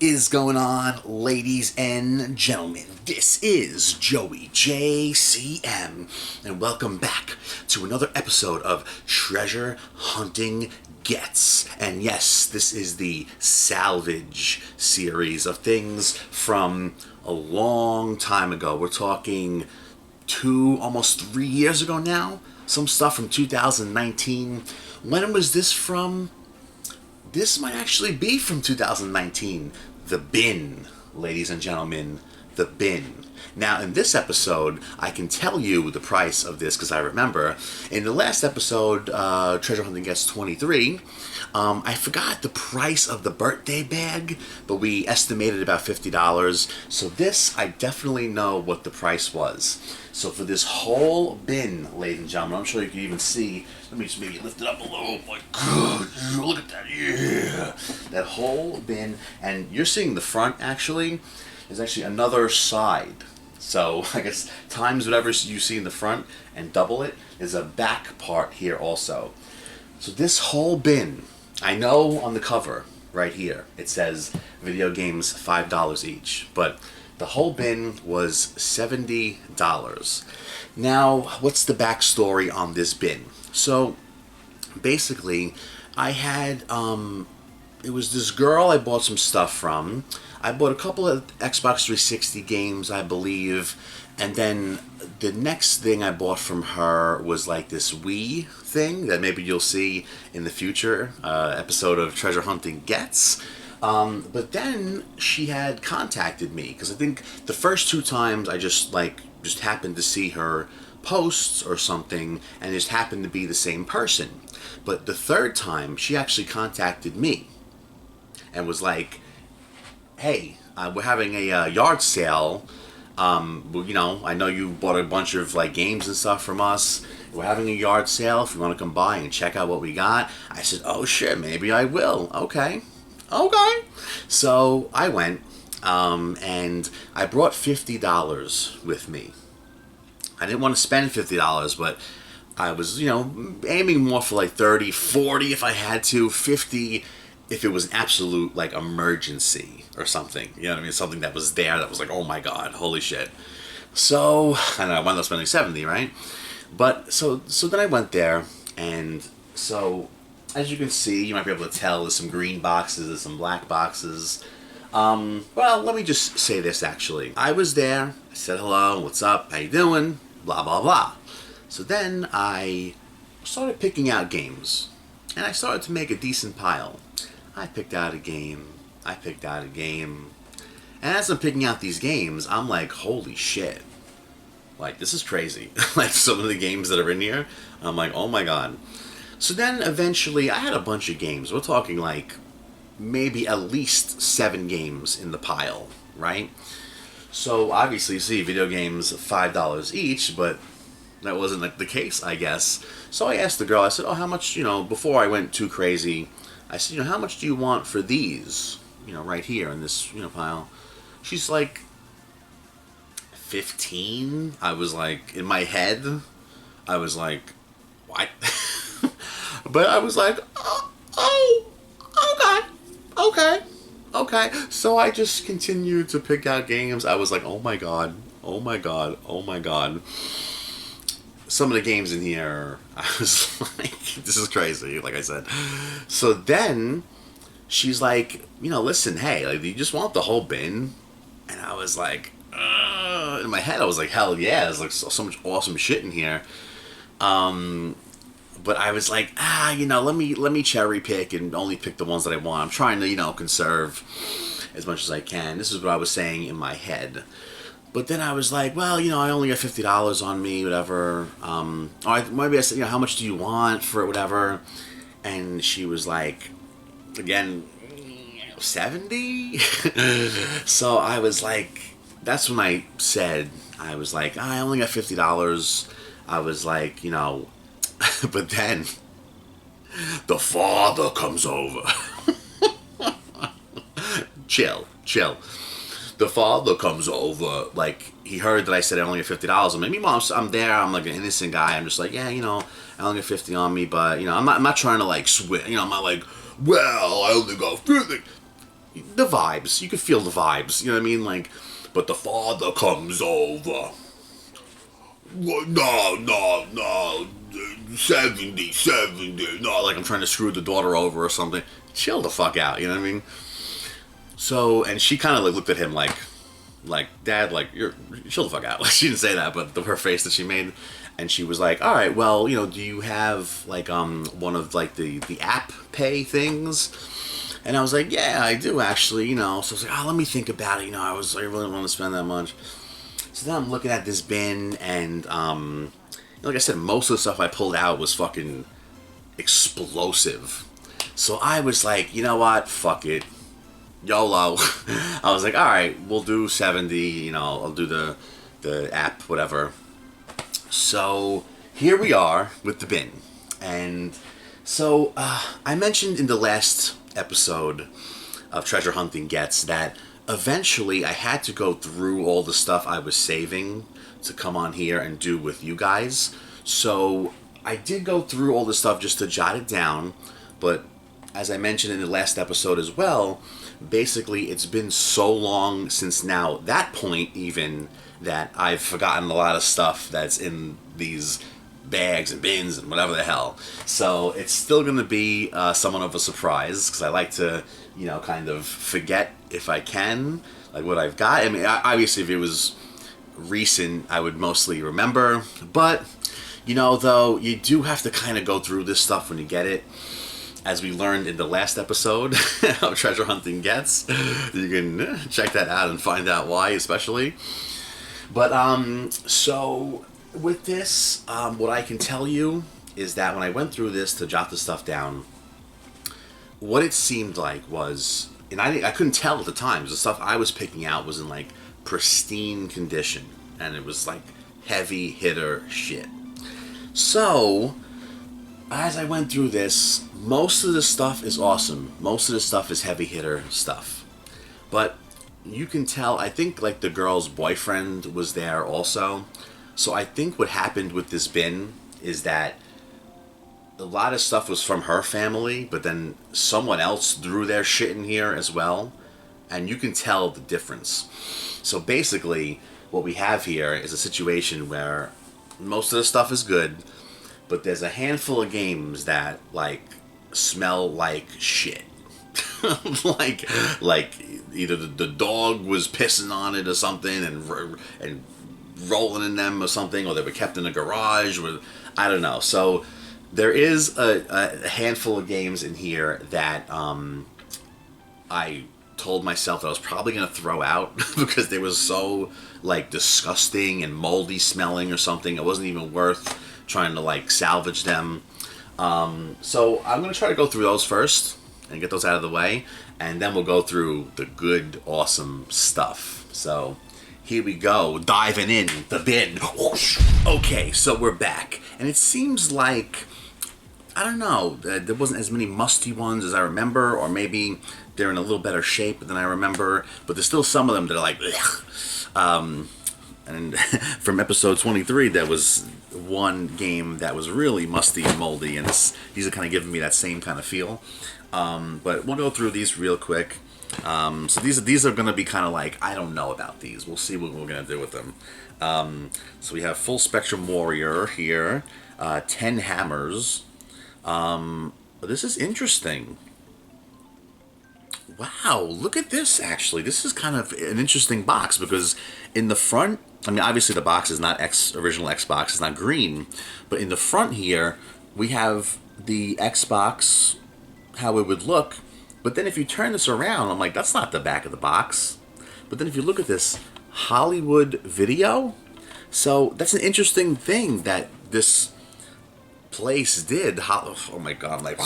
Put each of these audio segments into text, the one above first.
is going on, ladies and gentlemen? This is Joey JCM, and welcome back to another episode of Treasure Hunting Gets. And yes, this is the salvage series of things from a long time ago. We're talking almost 3 years ago now. Some stuff from 2019. When was this from? This might actually be from 2019. The bin, ladies and gentlemen, the bin. Now, in this episode, I can tell you the price of this because I remember. In the last episode, Treasure Hunting Gets 23, I forgot the price of the birthday bag, but we estimated about $50. So this, I definitely know what the price was. So for this whole bin, ladies and gentlemen, I'm sure you can even see, let me just maybe lift it up a little. Oh my God, look at that, yeah. That whole bin, and you're seeing the front actually. There's actually another side. So I guess times whatever you see in the front and double it. There's a back part here also. So this whole bin, I know on the cover right here, it says video games $5 each, but the whole bin was $70. Now, what's the backstory on this bin? So basically, I had, it was this girl I bought some stuff from. I bought a couple of Xbox 360 games, I believe, and then the next thing I bought from her was like this Wii thing that maybe you'll see in the future episode of Treasure Hunting Gets. But then she had contacted me because I think the first two times I just happened to see her posts or something and just happened to be the same person. But the third time she actually contacted me and was like, hey, we're having a yard sale. You know, I know you bought a bunch of like games and stuff from us. We're having a yard sale. If you want to come by and check out what we got. I said, oh shit, maybe I will. Okay. So I went, and I brought $50 with me. I didn't want to spend $50, but I was, aiming more for like 30, 40 if I had to, 50 if it was an absolute like emergency or something, you know what I mean? Something that was there that was like, oh my God, holy shit. So, I know, I wound up spending 70, right? But, so then I went there, and so, as you can see, you might be able to tell there's some green boxes, there's some black boxes. Well, let me just say this actually. I was there, I said hello, what's up, how you doing, blah, blah, blah. So then I started picking out games, and I started to make a decent pile. I picked out a game, and as I'm picking out these games, I'm like, holy shit, like, this is crazy. Like, some of the games that are in here, I'm like, oh my God. So then, eventually, I had a bunch of games. We're talking, like, maybe at least 7 games in the pile, right? So, obviously, you see, video games, $5 each, but that wasn't like the case, I guess. So I asked the girl, I said, oh, how much, before I went too crazy, I said, how much do you want for these, right here in this, pile? She's like, 15? I was like, in my head, I was like, what? But I was like, okay. So I just continued to pick out games. I was like, oh my God. Some of the games in here, I was like, this is crazy, like I said. So then, she's like, listen, hey, like, do you just want the whole bin? And I was like, in my head, I was like, hell yeah, there's like so much awesome shit in here. But I was like, let me cherry pick and only pick the ones that I want. I'm trying to, conserve as much as I can. This is what I was saying in my head. But then I was like, well, I only got $50 on me, whatever. Or maybe I said, how much do you want for it, whatever? And she was like, again, 70? So I was like, that's when I said, I was like, I only got $50. I was like, but then the father comes over. Chill. The father comes over, like, he heard that I said I only got $50. And meanwhile, I'm there, I'm like an innocent guy, I'm just like, yeah, I only got 50 on me, but, I'm not trying to, like, switch, I'm not like, well, I only got 50. the vibes. You could feel the vibes. You know what I mean? Like, but the father comes over. No. 70. No, like I'm trying to screw the daughter over or something. Chill the fuck out. You know what I mean? So, and she kind of like looked at him like, Dad, like, you're chill the fuck out. Like, she didn't say that, but her face that she made. And she was like, all right, well, you know, do you have like one of like the app pay things? And I was like, yeah, I do actually, you know. So I was like, oh, let me think about it. You know, I really don't want to spend that much. So then I'm looking at this bin, and like I said, most of the stuff I pulled out was fucking explosive. So I was like, you know what? Fuck it. YOLO. I was like, all right, we'll do 70. You know, I'll do the app, whatever. So here we are with the bin. And so I mentioned in the last episode of Treasure Hunting Gets that eventually I had to go through all the stuff I was saving to come on here and do with you guys. So I did go through all the stuff just to jot it down, but as I mentioned in the last episode as well, basically it's been so long since now that point even that I've forgotten a lot of stuff that's in these bags and bins and whatever the hell. So it's still going to be somewhat of a surprise because I like to, you know, kind of forget if I can, like what I've got. I mean, obviously if it was recent, I would mostly remember, but, you know, though, you do have to kind of go through this stuff when you get it. As we learned in the last episode of Treasure Hunting Gets, you can check that out and find out why, especially. But, so with this, what I can tell you is that when I went through this to jot the stuff down, what it seemed like was, and I couldn't tell at the time, because the stuff I was picking out was in like pristine condition, and it was like heavy hitter shit. So, as I went through this, most of the stuff is awesome. Most of the stuff is heavy hitter stuff. But you can tell, I think like the girl's boyfriend was there also. So I think what happened with this bin is that a lot of stuff was from her family, but then someone else threw their shit in here as well. And you can tell the difference. So basically, what we have here is a situation where most of the stuff is good, but there's a handful of games that like smell like shit. like either the dog was pissing on it or something and rolling in them or something, or they were kept in a garage with, I don't know. So there is a handful of games in here that I told myself that I was probably going to throw out because they were so like disgusting and moldy smelling or something. It wasn't even worth trying to like salvage them. So I'm going to try to go through those first and get those out of the way, and then we'll go through the good, awesome stuff. So here we go, diving in the bin. Okay, so we're back, and it seems like, I don't know, there wasn't as many musty ones as I remember, or maybe they're in a little better shape than I remember, but there's still some of them that are like, ugh. And from episode 23, there was one game that was really musty and moldy, and these are kind of giving me that same kind of feel. But we'll go through these real quick. So these are going to be kind of like, I don't know about these. We'll see what we're going to do with them. So we have Full Spectrum Warrior here, 10 Hammers. This is interesting. Wow, look at this, actually. This is kind of an interesting box, because in the front, I mean, obviously the box is not original Xbox, it's not green, but in the front here, we have the Xbox, how it would look, but then if you turn this around, I'm like, that's not the back of the box. But then if you look at this, Hollywood Video, so that's an interesting thing that this place did. Oh my god, I'm like,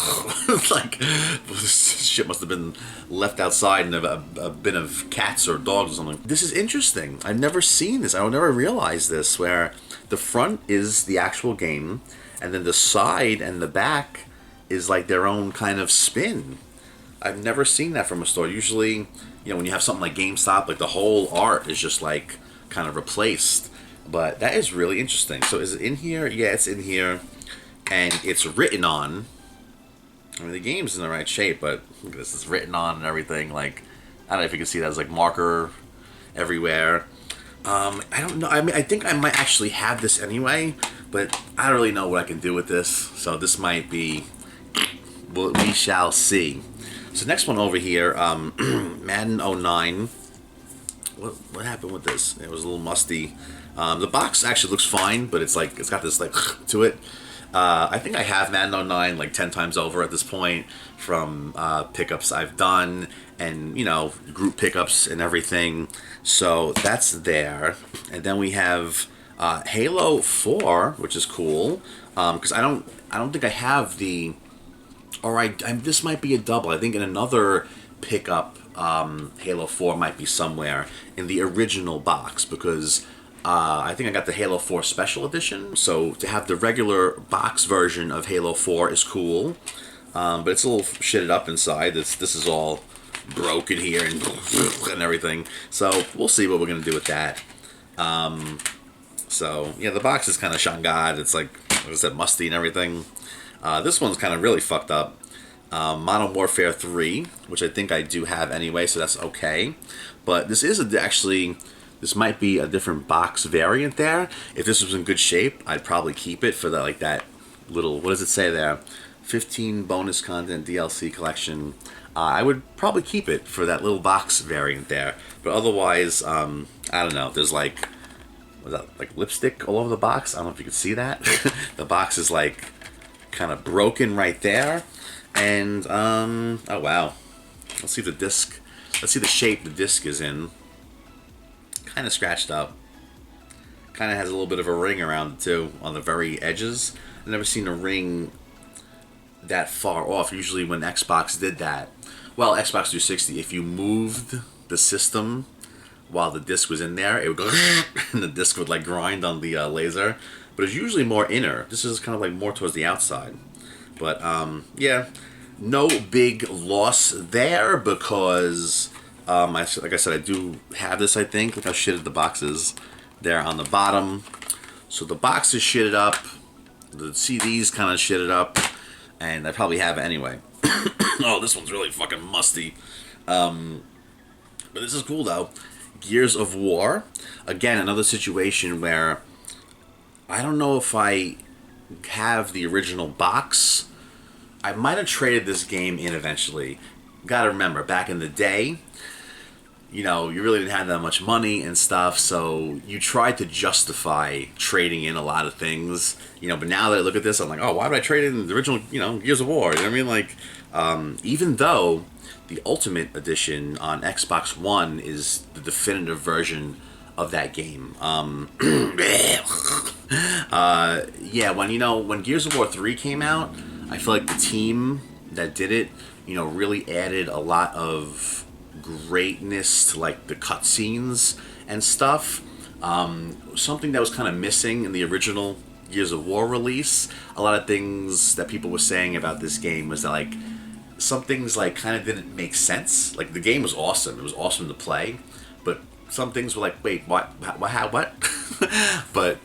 like, this shit must have been left outside in a bin of cats or dogs or something. This is interesting. I've never seen this. I would never realize this, where the front is the actual game, and then the side and the back is like their own kind of spin. I've never seen that from a store. Usually, you know, when you have something like GameStop, like the whole art is just like kind of replaced. But that is really interesting. So is it in here? Yeah, it's in here. And it's written on. I mean, the game's in the right shape, but look at this. It's written on and everything. Like, I don't know if you can see that as like marker everywhere. I don't know. I mean, I think I might actually have this anyway, but I don't really know what I can do with this. So this might be, well, we shall see. So next one over here, Madden 09. What happened with this? It was a little musty. The box actually looks fine, but it's like it's got this like to it. I think I have Madden 09 like 10 times over at this point from pickups I've done and, you know, group pickups and everything. So that's there. And then we have Halo 4, which is cool. Because I don't think I have the... Or this might be a double. I think in another pickup, Halo 4 might be somewhere in the original box because... I think I got the Halo 4 Special Edition, so to have the regular box version of Halo 4 is cool, but it's a little shitted up inside. This is all broken here and everything, so we'll see what we're going to do with that. So, yeah, the box is kind of shangad. It's like I said, musty and everything. This one's kind of really fucked up. Modern Warfare 3, which I think I do have anyway, so that's okay. But this is actually... This might be a different box variant there. If this was in good shape, I'd probably keep it for that little, what does it say there? 15 bonus content DLC collection. I would probably keep it for that little box variant there. But otherwise, I don't know. There's like, was that like lipstick all over the box? I don't know if you can see that. The box is like kind of broken right there. And, oh wow. Let's see the disc. Let's see the shape the disc is in. Kind of scratched up. Kind of has a little bit of a ring around it too on the very edges. I've never seen a ring that far off. Usually when Xbox did that, well, Xbox 360, if you moved the system while the disc was in there, it would go and the disc would like grind on the laser. But it's usually more inner. This is kind of like more towards the outside. But yeah, no big loss there because... like I said, I do have this, I think. Look how shitted the box is there on the bottom. So the box is shitted up. The CD's kind of shitted up. And I probably have it anyway. Oh, this one's really fucking musty. But this is cool, though. Gears of War. Again, another situation where I don't know if I have the original box. I might have traded this game in eventually. Gotta remember, back in the day... You know, you really didn't have that much money and stuff, so you tried to justify trading in a lot of things, you know, but now that I look at this, I'm like, oh, why would I trade in the original, you know, Gears of War, you know what I mean? Like, even though the Ultimate Edition on Xbox One is the definitive version of that game. Yeah, when Gears of War 3 came out, I feel like the team that did it, you know, really added a lot of greatness to like the cutscenes and stuff. Something that was kind of missing in the original Gears of War release. A lot of things that people were saying about this game was that like some things like kind of didn't make sense. Like the game was awesome. It was awesome to play, but some things were like, wait, what? How? What? But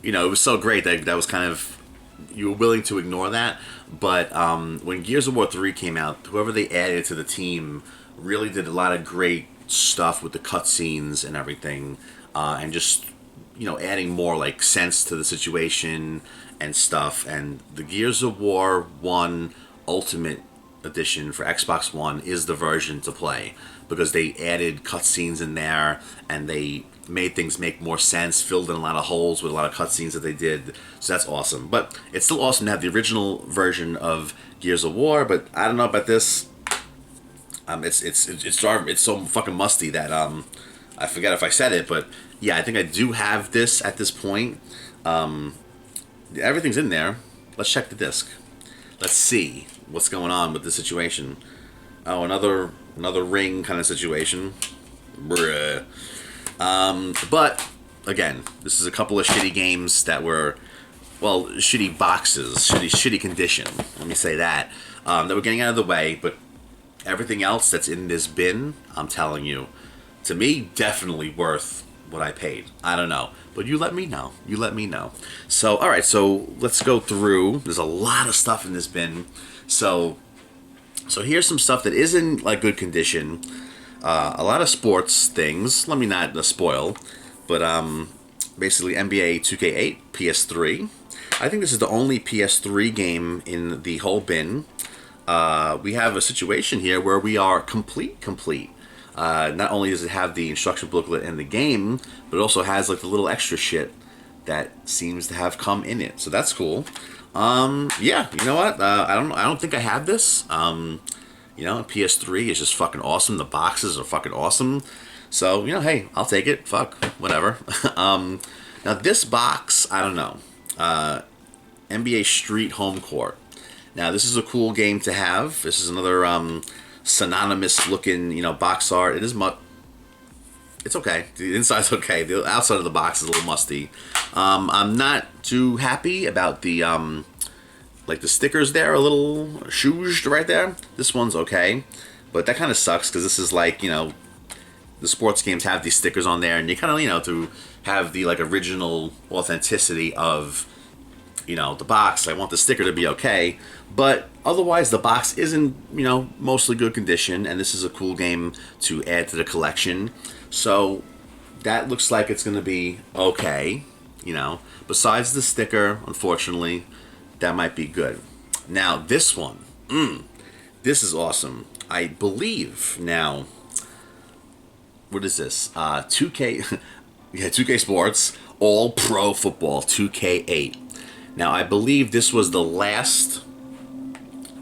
you know, it was so great that was kind of you were willing to ignore that. But when Gears of War 3 came out, whoever they added to the team really did a lot of great stuff with the cutscenes and everything, and just, you know, adding more like sense to the situation and stuff. And the Gears of War 1 Ultimate Edition for Xbox One is the version to play because they added cutscenes in there and they made things make more sense, filled in a lot of holes with a lot of cutscenes that they did. So that's awesome. But it's still awesome to have the original version of Gears of War. But I don't know about this. It's so fucking musty that I forget if I said it, but yeah, I think I do have this at this point. Everything's in there. Let's check the disc. Let's see what's going on with the situation. Oh, another ring kind of situation. Bruh. But again, this is a couple of shitty games that were, well, shitty boxes, shitty condition. Let me say that. That we're getting out of the way, but everything else that's in this bin, I'm telling you, to me, definitely worth what I paid. I don't know. But you let me know. You let me know. So, alright, so let's go through. There's a lot of stuff in this bin. So here's some stuff that is in like good condition. A lot of sports things. Let me not spoil, but basically NBA 2K8 PS3. I think this is the only PS3 game in the whole bin. We have a situation here where we are complete. Not only does it have the instruction booklet and the game, but it also has like the little extra shit that seems to have come in it. So that's cool. Yeah, you know what? I don't think I have this. PS3 is just fucking awesome. The boxes are fucking awesome. So, hey, I'll take it. Fuck, whatever. Now this box, I don't know. NBA Street Home Court. Now this is a cool game to have. This is another synonymous looking, box art. It is it's okay. The inside's okay. The outside of the box is a little musty. I'm not too happy about the the stickers there, a little shooged right there. This one's okay, but that kind of sucks because this is the sports games have these stickers on there, and you kind of to have the original authenticity of the box. I want the sticker to be okay, but otherwise the box isn't mostly good condition, and this is a cool game to add to the collection. So that looks like it's going to be okay. Besides the sticker, unfortunately, that might be good. Now this one, this is awesome. I believe now. What is this? 2K, yeah, 2K Sports All Pro Football 2K8. Now I believe this was the last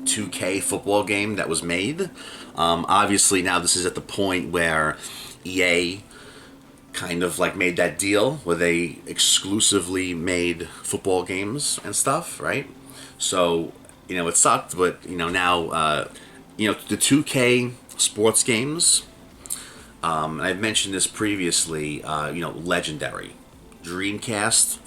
2K football game that was made. Obviously now this is at the point where EA kind of made that deal where they exclusively made football games and stuff, right? So it sucked, but now the 2K sports games. I've mentioned this previously. Legendary Dreamcast.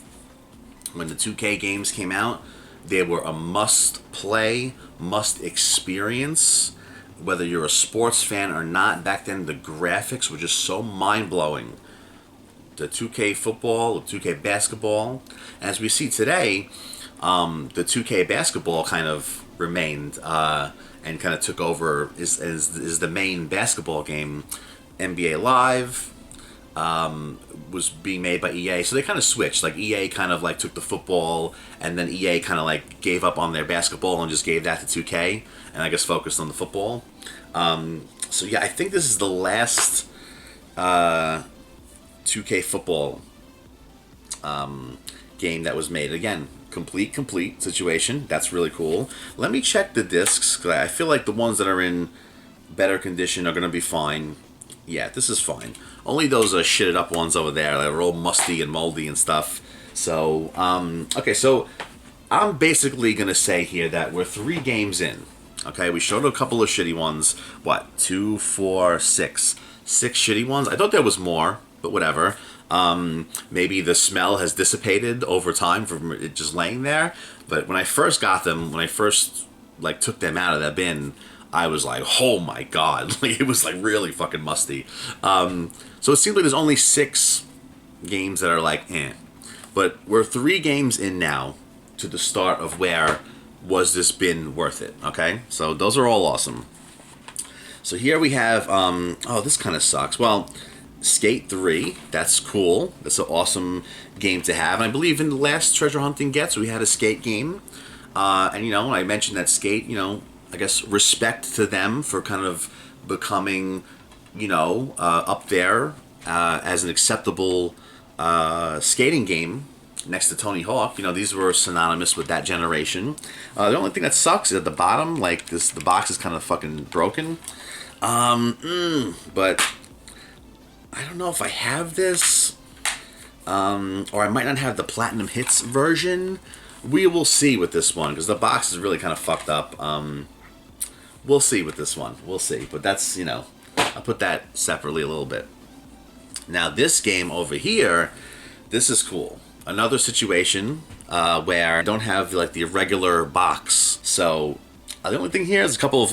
When the 2K games came out, they were a must-play, must-experience. Whether you're a sports fan or not, back then the graphics were just so mind-blowing. The 2K football, the 2K basketball. As we see today, the 2K basketball kind of remained and kind of took over is the main basketball game. NBA Live was being made by EA, so they kind of switched. EA kind of took the football, and then EA kind of gave up on their basketball and just gave that to 2K, and I guess focused on the football. So yeah, I think this is the last 2K football game that was made. Again, complete situation. That's really cool. Let me check the discs, because I feel like the ones that are in better condition are going to be fine. Yeah, this is fine. Only those shitted up ones over there that are all musty and moldy and stuff. So, okay, so I'm basically going to say here that we're 3 games in. Okay, we showed a couple of shitty ones. What? 2, 4, 6. 6 shitty ones? I thought there was more, but whatever. Maybe the smell has dissipated over time from it just laying there. But when I first got them, when I first took them out of that bin, I was like, oh my god. It was really fucking musty. So it seems like there's only 6 games that are eh. But we're 3 games in now to the start of where was this bin worth it, okay? So those are all awesome. So here we have, oh, this kind of sucks. Well, Skate 3, that's cool. That's an awesome game to have. And I believe in the last Treasure Hunting Gets, we had a Skate game. And, I mentioned that Skate, I guess respect to them for kind of becoming, up there as an acceptable skating game next to Tony Hawk. These were synonymous with that generation. The only thing that sucks is at the bottom, the box is kind of fucking broken. But I don't know if I have this, or I might not have the Platinum Hits version. We will see with this one, because the box is really kind of fucked up. We'll see with this one. We'll see. But that's, I'll put that separately a little bit. Now, this game over here, this is cool. Another situation where I don't have, the regular box. So, the only thing here is a couple of,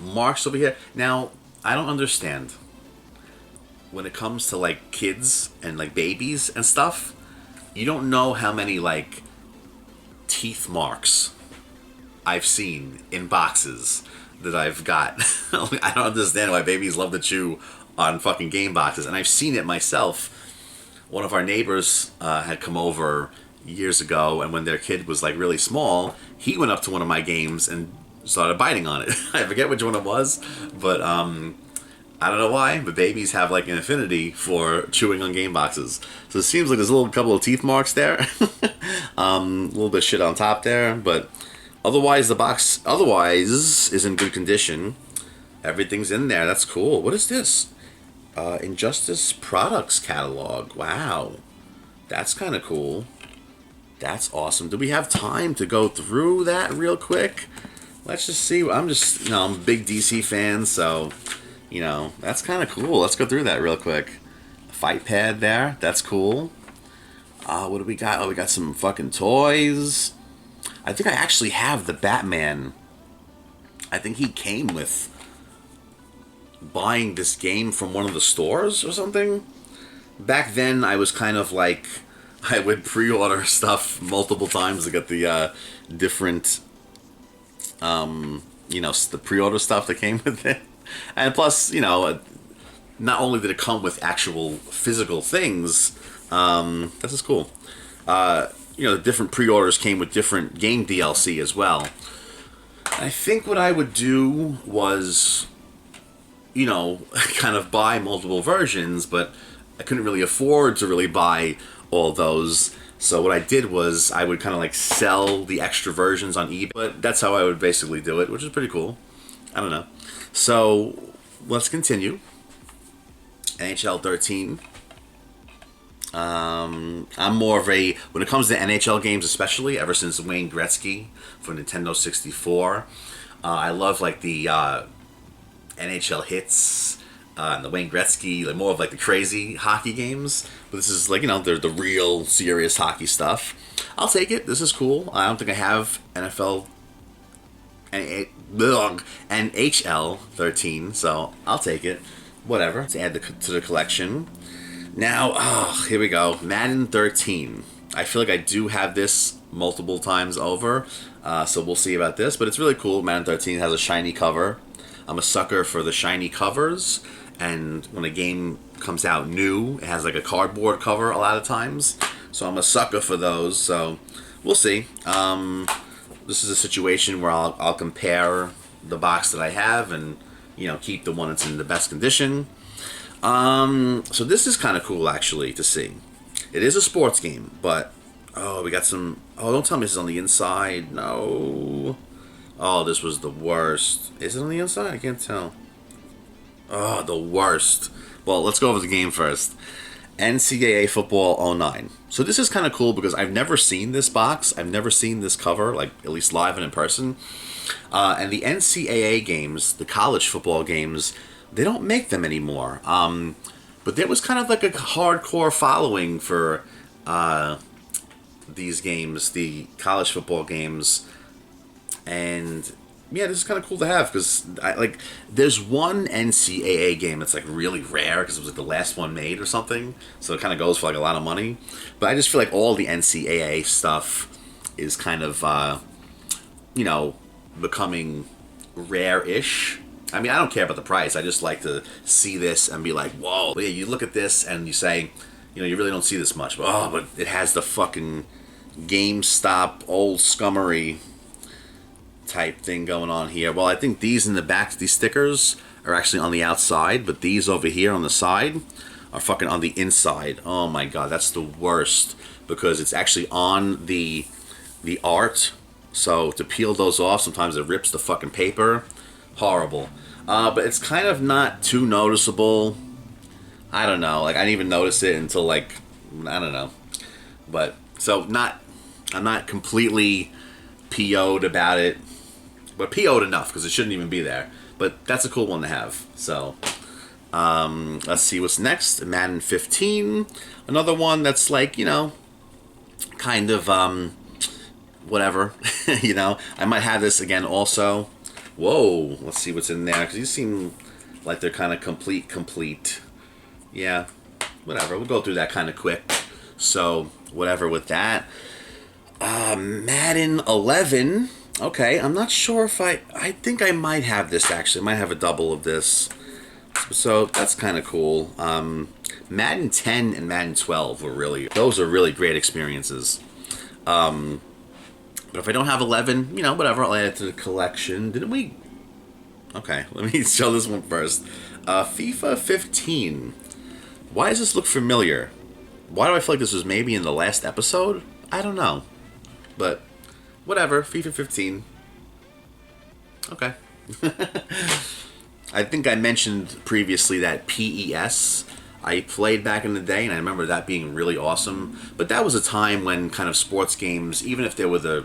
marks over here. Now, I don't understand. When it comes to, kids and, babies and stuff, you don't know how many, teeth marks I've seen in boxes. that I've got. I don't understand why babies love to chew on fucking game boxes, and I've seen it myself. One of our neighbors had come over years ago, and when their kid was like really small, he went up to one of my games and started biting on it. I forget which one it was, but I don't know why, but babies have like an affinity for chewing on game boxes. So it seems like there's a little couple of teeth marks there, a little bit of shit on top there, but otherwise the box is in good condition. Everything's in there. That's cool. What is this? Injustice Products Catalog. Wow, that's kind of cool. That's awesome. Do we have time to go through that real quick? Let's just see. I'm a big DC fan, so, that's kind of cool. Let's go through that real quick. Fight pad there. That's cool. What do we got? Oh, we got some fucking toys. I think I actually have the Batman. I think he came with buying this game from one of the stores or something. Back then, I was kind of like, I would pre-order stuff multiple times to get the different, the pre-order stuff that came with it. And plus, not only did it come with actual physical things, this is cool. The different pre-orders came with different game DLC as well. I think what I would do was, kind of buy multiple versions, but I couldn't really afford to really buy all those. So what I did was I would kind of like sell the extra versions on eBay. But that's how I would basically do it, which is pretty cool. I don't know. So let's continue. NHL 13. I'm more of a, when it comes to NHL games especially, ever since Wayne Gretzky for Nintendo 64, I love like the NHL hits, and the Wayne Gretzky, like more of like the crazy hockey games. But this is like, they're the real serious hockey stuff. I'll take it. This is cool. I don't think I have NFL and NHL 13, so I'll take it. Whatever. Let's add to the collection. Now, here we go. Madden 13. I feel like I do have this multiple times over, so we'll see about this. But it's really cool. Madden 13 has a shiny cover. I'm a sucker for the shiny covers, and when a game comes out new, it has like a cardboard cover a lot of times. So I'm a sucker for those, so we'll see. This is a situation where I'll compare the box that I have and, keep the one that's in the best condition. So this is kind of cool, actually, to see. It is a sports game, but, we got some, don't tell me this is on the inside. No. Oh, this was the worst. Is it on the inside? I can't tell. Oh, the worst. Well, let's go over the game first. NCAA Football 09. So this is kind of cool because I've never seen this box. I've never seen this cover, like at least live and in person. And the NCAA games, the college football games, they don't make them anymore. But there was kind of like a hardcore following for these games, the college football games. And yeah, this is kind of cool to have because there's one NCAA game that's like really rare because it was like the last one made or something, so it kind of goes for like a lot of money. But I just feel like all the NCAA stuff is kind of becoming rare-ish. I mean, I don't care about the price. I just like to see this and be like, whoa. But yeah, you look at this and you say, you really don't see this much, but it has the fucking GameStop old scummery type thing going on here. Well, I think these in the back, these stickers are actually on the outside, but these over here on the side are fucking on the inside. Oh my god, that's the worst because it's actually on the art. So to peel those off, sometimes it rips the fucking paper. Horrible. But it's kind of not too noticeable. I don't know. Like I didn't even notice it until I don't know. But so I'm not completely PO'd about it. But PO'd enough because it shouldn't even be there. But that's a cool one to have. So, let's see what's next. Madden 15. Another one that's like, kind of, whatever. I might have this again also. Whoa. Let's see what's in there. Because these seem like they're kind of complete. Yeah. Whatever. We'll go through that kind of quick. So, whatever with that. Madden 11. Okay, I'm not sure if I think I might have this actually. I might have a double of this. So that's kind of cool. Madden 10 and Madden 12 those are really great experiences. But if I don't have 11, whatever, I'll add it to the collection. Didn't we? Okay, let me show this one first. FIFA 15. Why does this look familiar? Why do I feel like this was maybe in the last episode? I don't know. But whatever, FIFA 15. Okay. I think I mentioned previously that PES I played back in the day, and I remember that being really awesome. But that was a time when kind of sports games, even if they were the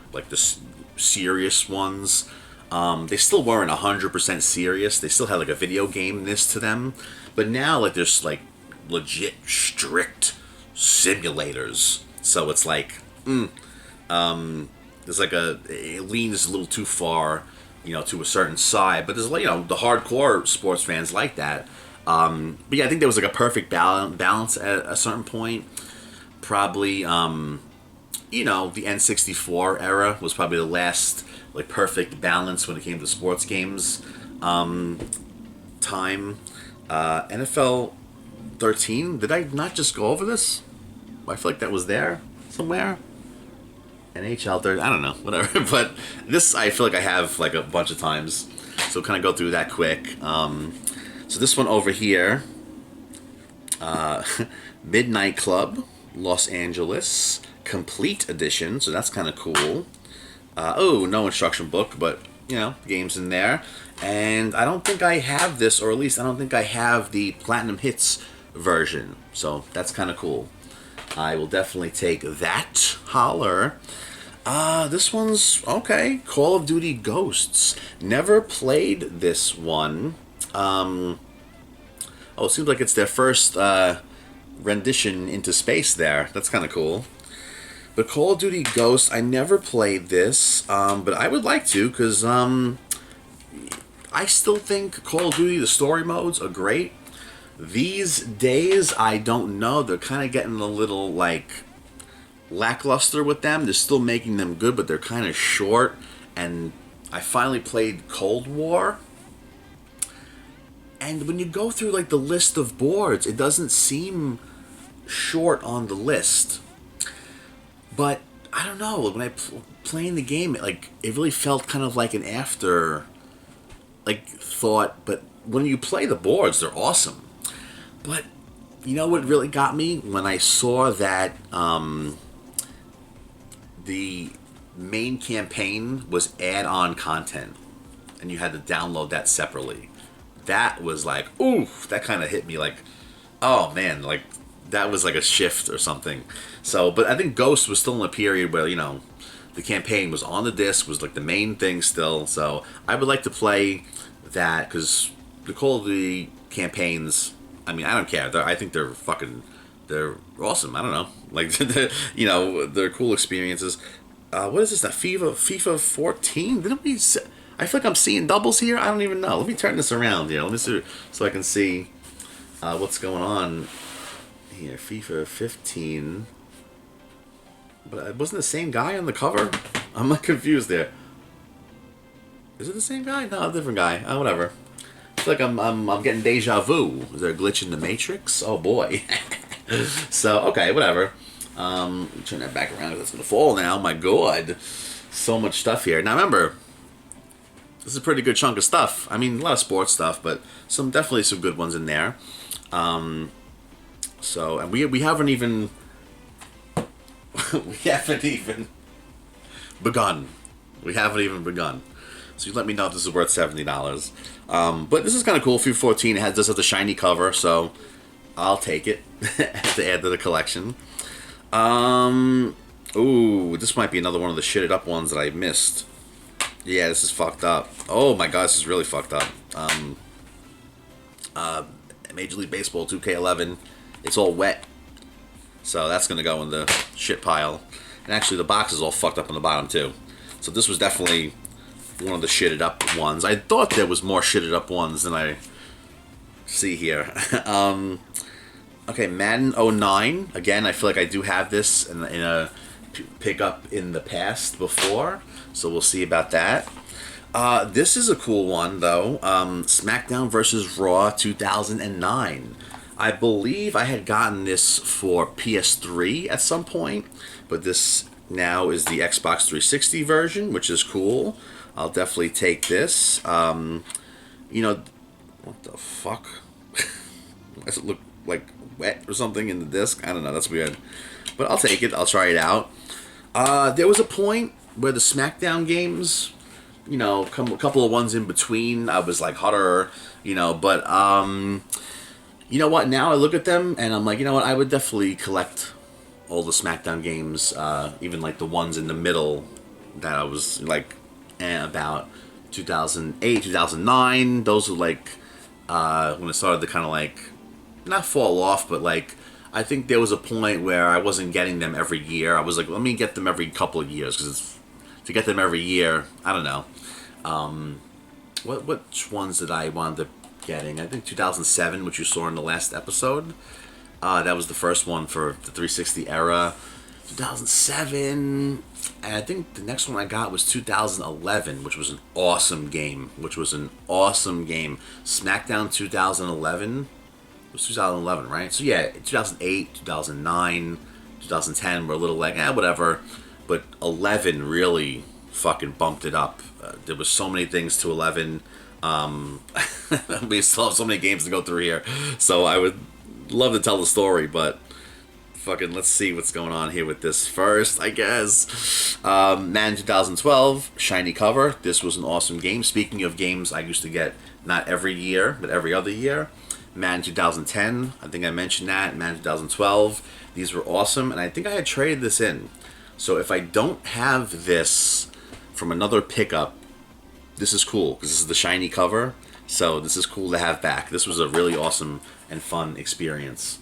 serious ones, they still weren't 100% serious. They still had like a video game-ness to them. But now there's legit strict simulators. So it's there's it leans a little too far, to a certain side. But there's the hardcore sports fans like that. But yeah, I think there was a perfect balance at a certain point. Probably, the N64 era was probably the last perfect balance when it came to sports games. Time, NFL 13. Did I not just go over this? I feel like that was there somewhere. NHL 13. I don't know, whatever. But this I feel like I have a bunch of times. So kind of go through that quick. So this one over here, Midnight Club, Los Angeles, Complete Edition. So that's kind of cool. No instruction book, but, games in there. And I don't think I have this, or at least I don't think I have the Platinum Hits version. So that's kind of cool. I will definitely take that. Holler. This one's okay. Call of Duty Ghosts. Never played this one. It seems like it's their first rendition into space there. That's kind of cool. But Call of Duty Ghosts, I never played this, but I would like to, because I still think Call of Duty, the story modes, are great. These days, I don't know. They're kind of getting a little, lackluster with them. They're still making them good, but they're kind of short. And I finally played Cold War. And when you go through, the list of boards, it doesn't seem short on the list. But, I don't know. When I playing the game, it really felt kind of like an after, thought. But when you play the boards, they're awesome. But, you know what really got me? When I saw that the main campaign was add-on content. And you had to download that separately. That was oof, that kind of hit me oh man, that was a shift or something. So, but I think Ghost was still in a period where, the campaign was on the disc, was the main thing still. So I would like to play that, because the Call of Duty campaigns, I don't care. I think they're awesome. I don't know. They're cool experiences. What is this, that FIFA 14? Didn't we... I feel like I'm seeing doubles here. I don't even know. Let me turn this around here. Let me see so I can see what's going on here. FIFA 15. But it wasn't the same guy on the cover? I'm confused there. Is it the same guy? No, a different guy. Whatever. I feel like I'm getting deja vu. Is there a glitch in the Matrix? Oh boy. So okay, whatever. Turn that back around because it's gonna fall now. My God, so much stuff here. Now remember, this is a pretty good chunk of stuff. A lot of sports stuff, but definitely some good ones in there. So, and we haven't even we haven't even begun. We haven't even begun. So you let me know if this is worth $70. But this is kind of cool. FIFA 14 does have the shiny cover, so I'll take it to add to the collection. Ooh, this might be another one of the shitted up ones that I missed. Yeah, this is fucked up. Oh my god, this is really fucked up. Major League Baseball 2K11. It's all wet. So that's going to go in the shit pile. And actually the box is all fucked up on the bottom too. So this was definitely one of the shitted up ones. I thought there was more shitted up ones than I see here. Okay, Madden 09. Again, I feel like I do have this in a pick up in the past before, so we'll see about that. This is a cool one, though. SmackDown vs. Raw 2009. I believe I had gotten this for PS3 at some point, but this now is the Xbox 360 version, which is cool. I'll definitely take this. You know, what the fuck? Does it look like wet or something in the disc? I don't know, that's weird. But I'll take it, I'll try it out. There was a point where the SmackDown games, you know, a couple of ones in between, I was like hotter, you know, but you know what, now I look at them and I'm like, you know what, I would definitely collect all the SmackDown games, even like the ones in the middle that I was like about 2008, 2009, those were like when it started to kind of like, not fall off, but like, I think there was a point where I wasn't getting them every year. I was like, let me get them every couple of years, because to get them every year, I don't know. Which ones did I wind up getting? I think 2007, which you saw in the last episode. That was the first one for the 360 era. 2007, and I think the next one I got was 2011, which was an awesome game. SmackDown 2011. It was 2011, right? So yeah, 2008, 2009, 2010 were a little like, whatever. But 11 really fucking bumped it up. There was so many things to 11. We still have so many games to go through here. So I would love to tell the story, but fucking let's see what's going on here with this first, I guess. Man 2012, shiny cover. This was an awesome game. Speaking of games I used to get not every year, but every other year. Man 2010, I think I mentioned that. Man 2012, these were awesome, and I think I had traded this in. So if I don't have this from another pickup, this is cool, because this is the shiny cover, so this is cool to have back. This was a really awesome and fun experience.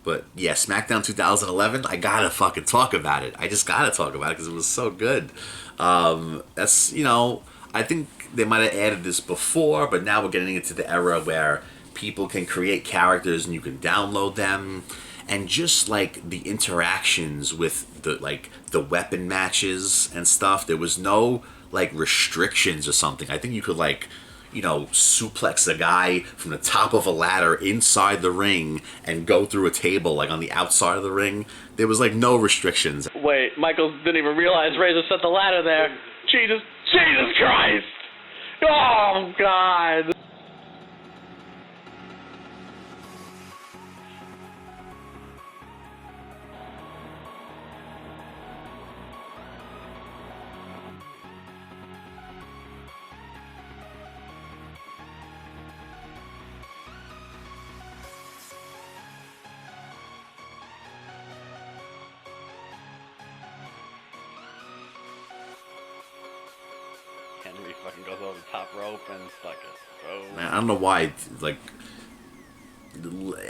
But yeah, SmackDown 2011, I gotta fucking talk about it. I just gotta talk about it, because it was so good. That's, you know, I think they might have added this before, but now we're getting into the era where people can create characters and you can download them, and just like the interactions with the weapon matches and stuff, there was no like restrictions or something. I think you could like, you know, suplex a guy from the top of a ladder inside the ring and go through a table like on the outside of the ring. There was like no restrictions. Wait, Michael didn't even realize Razor set the ladder there. Jesus Christ! Oh God! Henry fucking goes over the top rope and fucking goes. Man, I don't know why, like,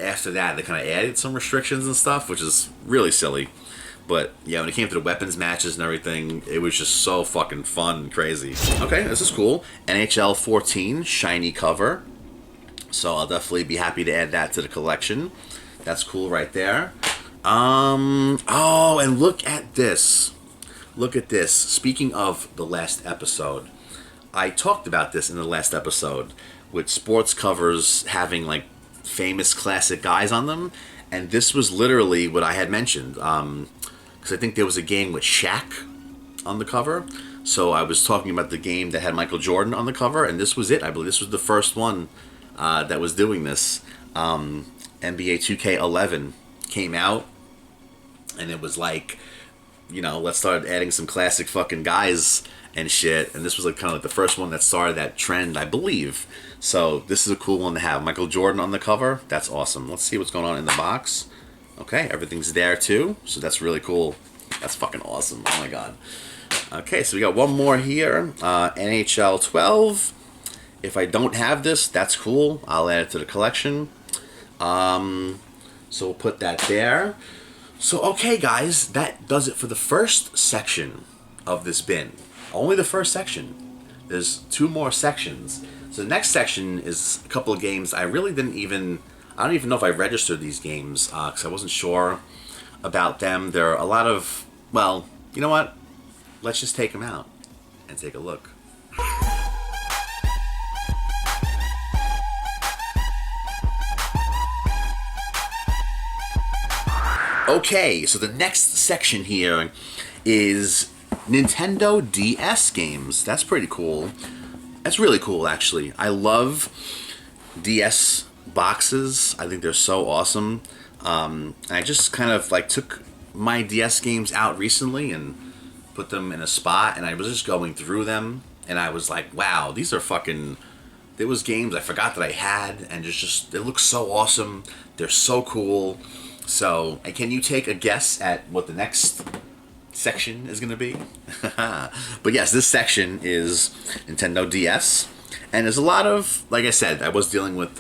after that, they kind of added some restrictions and stuff, which is really silly. But, yeah, when it came to the weapons matches and everything, it was just so fucking fun and crazy. Okay, this is cool. NHL 14, shiny cover. So I'll definitely be happy to add that to the collection. That's cool right there. Oh, and look at this. Look at this. Speaking of the last episode, I talked about this in the last episode with sports covers having like famous classic guys on them, and this was literally what I had mentioned, because I think there was a game with Shaq on the cover, so I was talking about the game that had Michael Jordan on the cover, and this was it. I believe this was the first one that was doing this. NBA 2K11 came out, and it was like, you know, let's start adding some classic fucking guys and shit. And this was like kind of like the first one that started that trend, I believe. So this is a cool one to have. Michael Jordan on the cover. That's awesome. Let's see what's going on in the box. Okay, everything's there too. So that's really cool. That's fucking awesome. Oh my god. Okay, so we got one more here. NHL 12. If I don't have this, that's cool. I'll add it to the collection. So we'll put that there. So, okay, guys, that does it for the first section of this bin. Only the first section. There's 2 more sections. So the next section is a couple of games I really didn't even... I don't even know if I registered these games, because I wasn't sure about them. There are a lot of Well, you know what? Let's just take them out and take a look. Okay, so the next section here is Nintendo DS games. That's pretty cool. That's really cool, actually. I love DS boxes. I think they're so awesome. I just kind of like took my DS games out recently and put them in a spot, and I was just going through them, and I was like, wow, these are fucking... There was games I forgot that I had, and just they look so awesome. They're so cool. So, can you take a guess at what the next section is going to be? But yes, this section is Nintendo DS. And there's a lot of, like I said, I was dealing with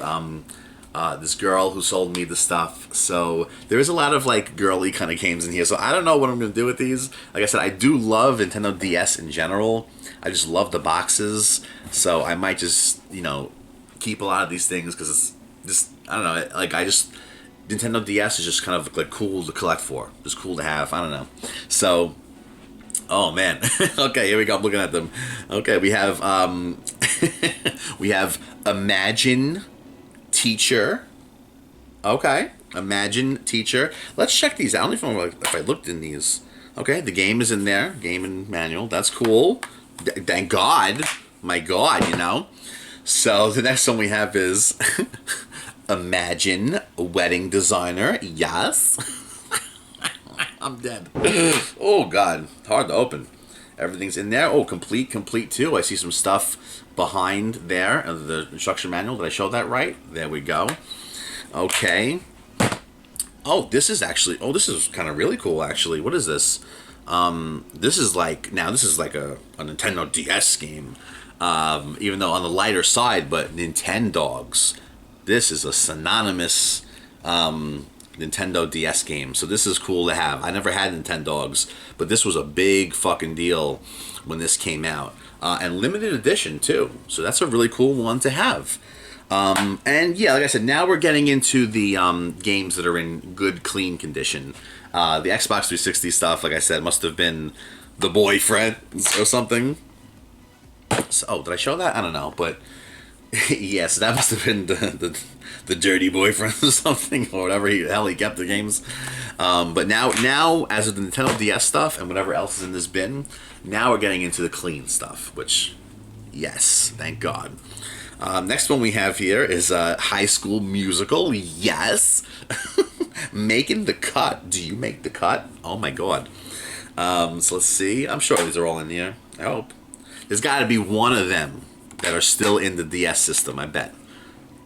this girl who sold me the stuff. So there is a lot of like girly kind of games in here. So I don't know what I'm going to do with these. Like I said, I do love Nintendo DS in general. I just love the boxes. So I might just, keep a lot of these things because it's just, I don't know, like Nintendo DS is just kind of like cool to collect for. Just cool to have. I don't know. So, oh man. Okay, here we go. I'm looking at them. Okay, we have we have Imagine Teacher. Okay, Imagine Teacher. Let's check these out. I don't even know if I looked in these. Okay, the game is in there. Game and manual. That's cool. Thank God. My God, So the next one we have is Imagine Wedding Designer. Yes. I'm dead. Oh, God. Hard to open. Everything's in there. Oh, complete too. I see some stuff behind there. The instruction manual. Did I show that right? There we go. Okay. Oh, this is kind of really cool, actually. What is this? This is like a Nintendo DS game. Even though on the lighter side, but Nintendogs. This is a synonymous Nintendo DS game, so this is cool to have. I never had Nintendogs, but this was a big fucking deal when this came out. And limited edition, too, so that's a really cool one to have. And yeah, like I said, now we're getting into the games that are in good, clean condition. The Xbox 360 stuff, like I said, must have been the boyfriend or something. So, oh, did I show that? I don't know, but yes, that must have been the dirty boyfriend or something, or whatever the hell he kept the games. But now, as of the Nintendo DS stuff and whatever else is in this bin, now we're getting into the clean stuff, which, yes, thank God. Next one we have here is High School Musical. Yes. Making the cut. Do you make the cut? Oh, my God. So let's see. I'm sure these are all in here. I hope. There's got to be one of them that are still in the DS system, I bet.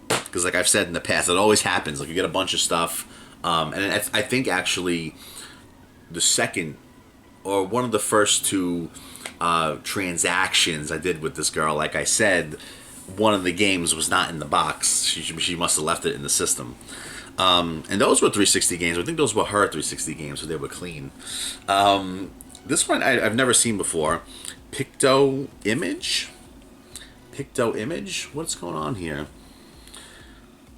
Because like I've said in the past, it always happens. Like you get a bunch of stuff. And I think actually the second or one of the first two transactions I did with this girl, like I said, one of the games was not in the box. She must have left it in the system. And those were 360 games. I think those were her 360 games, so they were clean. This one I've never seen before. Picto Image? What's going on here?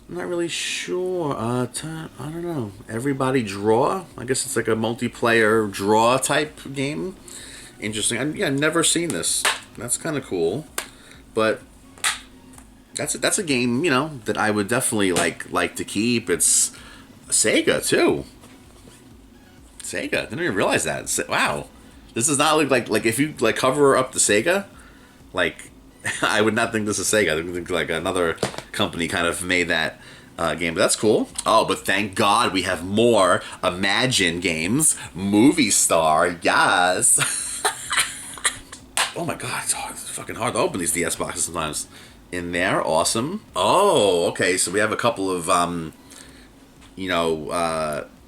I'm not really sure. I don't know. Everybody Draw? I guess it's like a multiplayer draw type game. Interesting. I've never seen this. That's kind of cool. But that's a game, that I would definitely like to keep. It's Sega too. Sega. Didn't even realize that. Wow. This does not look like if you cover up the Sega, I would not think this is Sega. I would think like another company kind of made that game. But that's cool. Oh, but thank God we have more Imagine games. Movie Star, yes. Oh my God, it's fucking hard to open these DS boxes sometimes. In there, awesome. Oh, okay, so we have a couple of,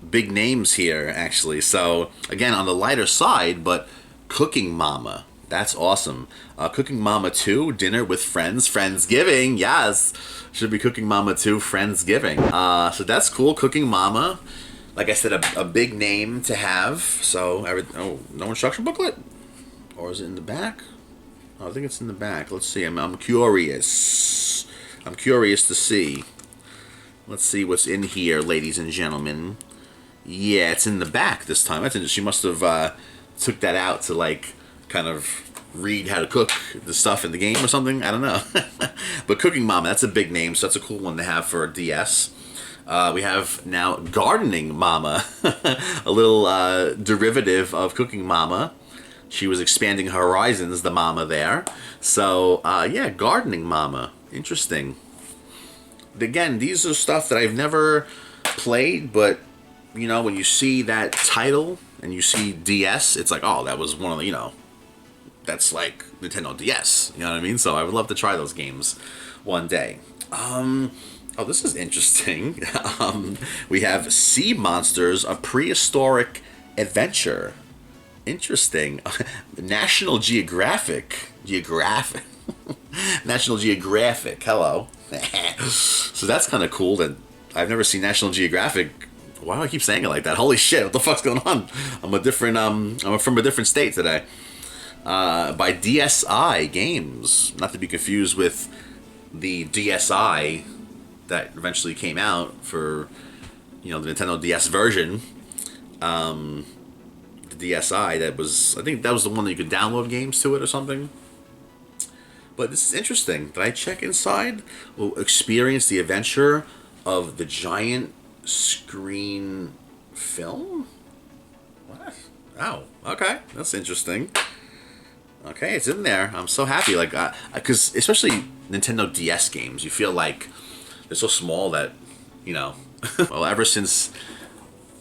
big names here, actually. So, again, on the lighter side, but Cooking Mama. That's awesome. Cooking Mama 2, Dinner with Friends, Friendsgiving, yes. Should be Cooking Mama 2, Friendsgiving. So that's cool, Cooking Mama. Like I said, a big name to have. So, no instruction booklet? Or is it in the back? Oh, I think it's in the back. Let's see. I'm curious. I'm curious to see. Let's see what's in here, ladies and gentlemen. Yeah, it's in the back this time. She must have took that out to like kind of read how to cook the stuff in the game or something. I don't know. But Cooking Mama, that's a big name, so that's a cool one to have for a DS. We have now Gardening Mama, a little derivative of Cooking Mama. She was expanding her horizons, the mama there. So, yeah, Gardening Mama. Interesting. Again, these are stuff that I've never played, but, you know, when you see that title and you see DS, it's like, oh, that was one of the, you know, that's like Nintendo DS. You know what I mean? So I would love to try those games one day. Oh, this is interesting. We have Sea Monsters, a Prehistoric Adventure. Interesting. National Geographic. National Geographic. Hello. So that's kind of cool. That I've never seen National Geographic. Why do I keep saying it like that? Holy shit! What the fuck's going on? I'm from a different state today. By DSi Games, not to be confused with the DSi that eventually came out for, you know, the Nintendo DS version. The DSi, that was, I think that was the one that you could download games to it or something. But this is interesting. Did I check inside? We'll experience the adventure of the giant screen film? What? Oh, okay. That's interesting. Okay, it's in there. I'm so happy. Like, because especially Nintendo DS games, you feel like they're so small that, you know, well, ever since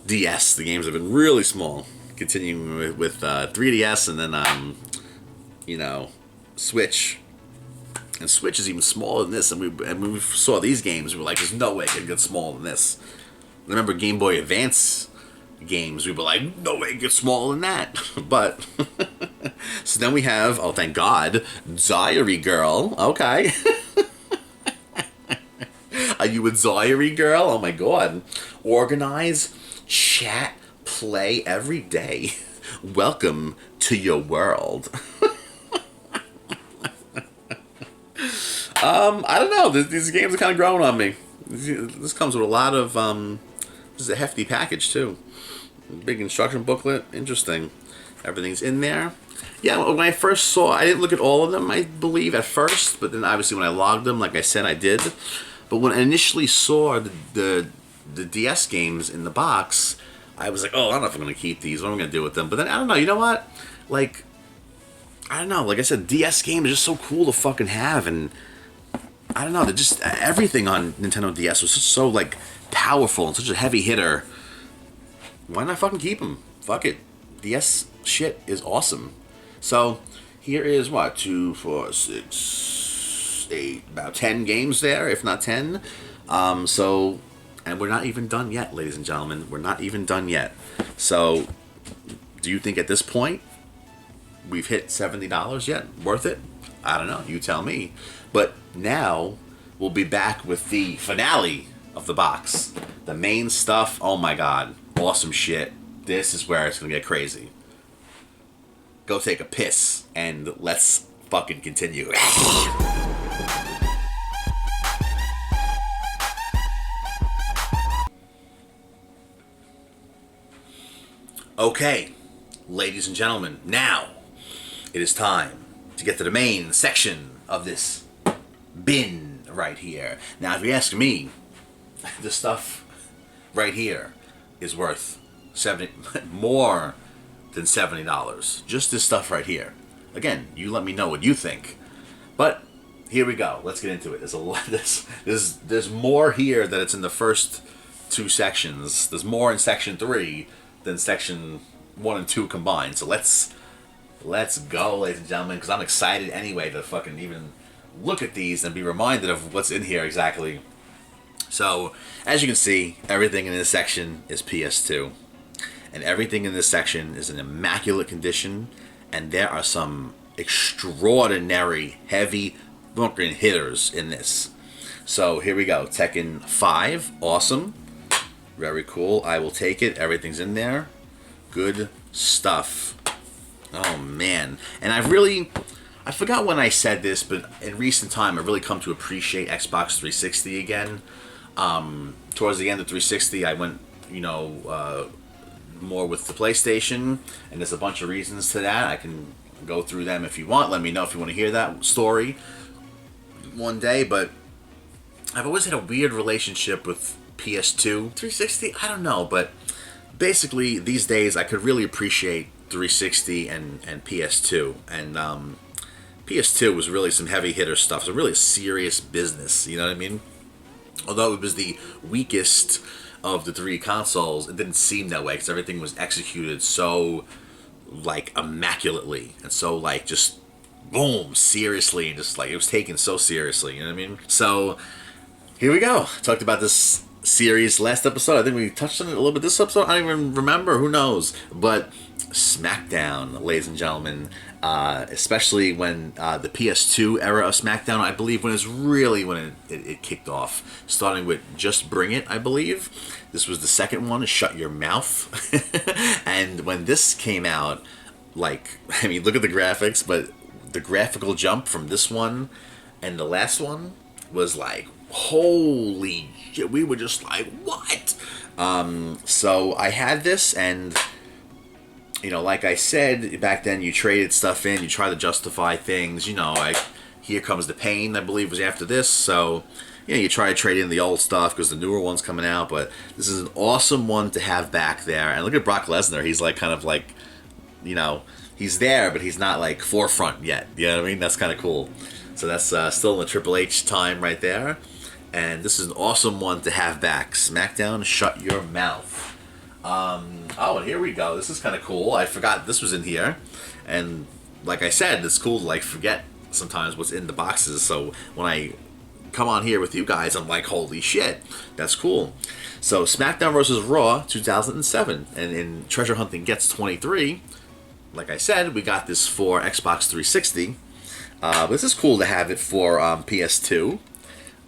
DS, the games have been really small. Continuing with 3DS and then, you know, Switch. And Switch is even smaller than this. And when we saw these games, we were like, there's no way it can get smaller than this. I remember Game Boy Advance games, we were like, no way it gets smaller than that. But, so then we have, oh, thank God, Diary Girl. Okay. Are you a diary girl? Oh my God. Organize, chat, play every day. Welcome to your world. I don't know. These games are kind of growing on me. This comes with a lot of, this is a hefty package too. Big instruction booklet. Interesting. Everything's in there. Yeah, when I first saw, I didn't look at all of them, I believe, at first. But then obviously when I logged them, like I said, I did. But when I initially saw the DS games in the box, I was like, oh, I don't know if I'm going to keep these. What am I going to do with them? But then, I don't know. You know what? Like, I don't know. Like I said, DS games are just so cool to fucking have. And I don't know. They're just, everything on Nintendo DS was just so, like, powerful and such a heavy hitter. Why not fucking keep them? Fuck it. DS shit is awesome. So, here is what? 2, 4, 6, 8, about 10 games there, if not 10. So, and we're not even done yet, ladies and gentlemen. We're not even done yet. So, do you think at this point we've hit $70 yet? Worth it? I don't know. You tell me. But now we'll be back with the finale of the box. The main stuff. Oh my God. Awesome shit. This is where it's going to get crazy. Go take a piss and let's fucking continue. Okay, ladies and gentlemen, now it is time to get to the main section of this bin right here. Now, if you ask me, the stuff right here is worth more than $70. Just this stuff right here. Again, you let me know what you think. But here we go. Let's get into it. There's a lot. There's more here than it's in the first two sections. There's more in section 3 than section 1 and 2 combined. So let's go, ladies and gentlemen, because I'm excited anyway to fucking even look at these and be reminded of what's in here exactly. So, as you can see, everything in this section is PS2. And everything in this section is in immaculate condition. And there are some extraordinary heavy fucking hitters in this. So, here we go. Tekken 5. Awesome. Very cool. I will take it. Everything's in there. Good stuff. Oh, man. And I forgot when I said this, but in recent time, I've really come to appreciate Xbox 360 again. Towards the end of 360, I went, more with the PlayStation, and there's a bunch of reasons to that. I can go through them if you want. Let me know if you want to hear that story one day, but I've always had a weird relationship with PS2. 360, I don't know, but basically these days I could really appreciate 360 and PS2, and PS2 was really some heavy hitter stuff, some really serious business, you know what I mean? Although it was the weakest of the three consoles, it didn't seem that way because everything was executed so like immaculately and so like just boom, seriously, and just like it was taken so seriously, you know what I mean? So here we go. Talked about this series last episode. I think we touched on it a little bit this episode. I don't even remember. Who knows? But SmackDown, ladies and gentlemen, especially when the PS2 era of SmackDown, I believe, when it kicked off, starting with Just Bring It, I believe. This was the second one, Shut Your Mouth. And when this came out, like, I mean, look at the graphics, but the graphical jump from this one and the last one was like, holy shit, we were just like, what? So I had this, and you know, like I said, back then you traded stuff in, you try to justify things, you know, like Here Comes the Pain, I believe, was after this, so you know, you try to trade in the old stuff because the newer one's coming out, but this is an awesome one to have back there. And look at Brock Lesnar, he's like kind of like, you know, he's there, but he's not like forefront yet, you know what I mean? That's kind of cool. So that's still in the Triple H time right there. And this is an awesome one to have back. SmackDown, Shut Your Mouth. Oh, and here we go. This is kind of cool. I forgot this was in here. And like I said, it's cool to like forget sometimes what's in the boxes. So when I come on here with you guys, I'm like, holy shit, that's cool. So SmackDown vs. Raw 2007. And in Treasure Hunting Gets 23, like I said, we got this for Xbox 360. But this is cool to have it for PS2.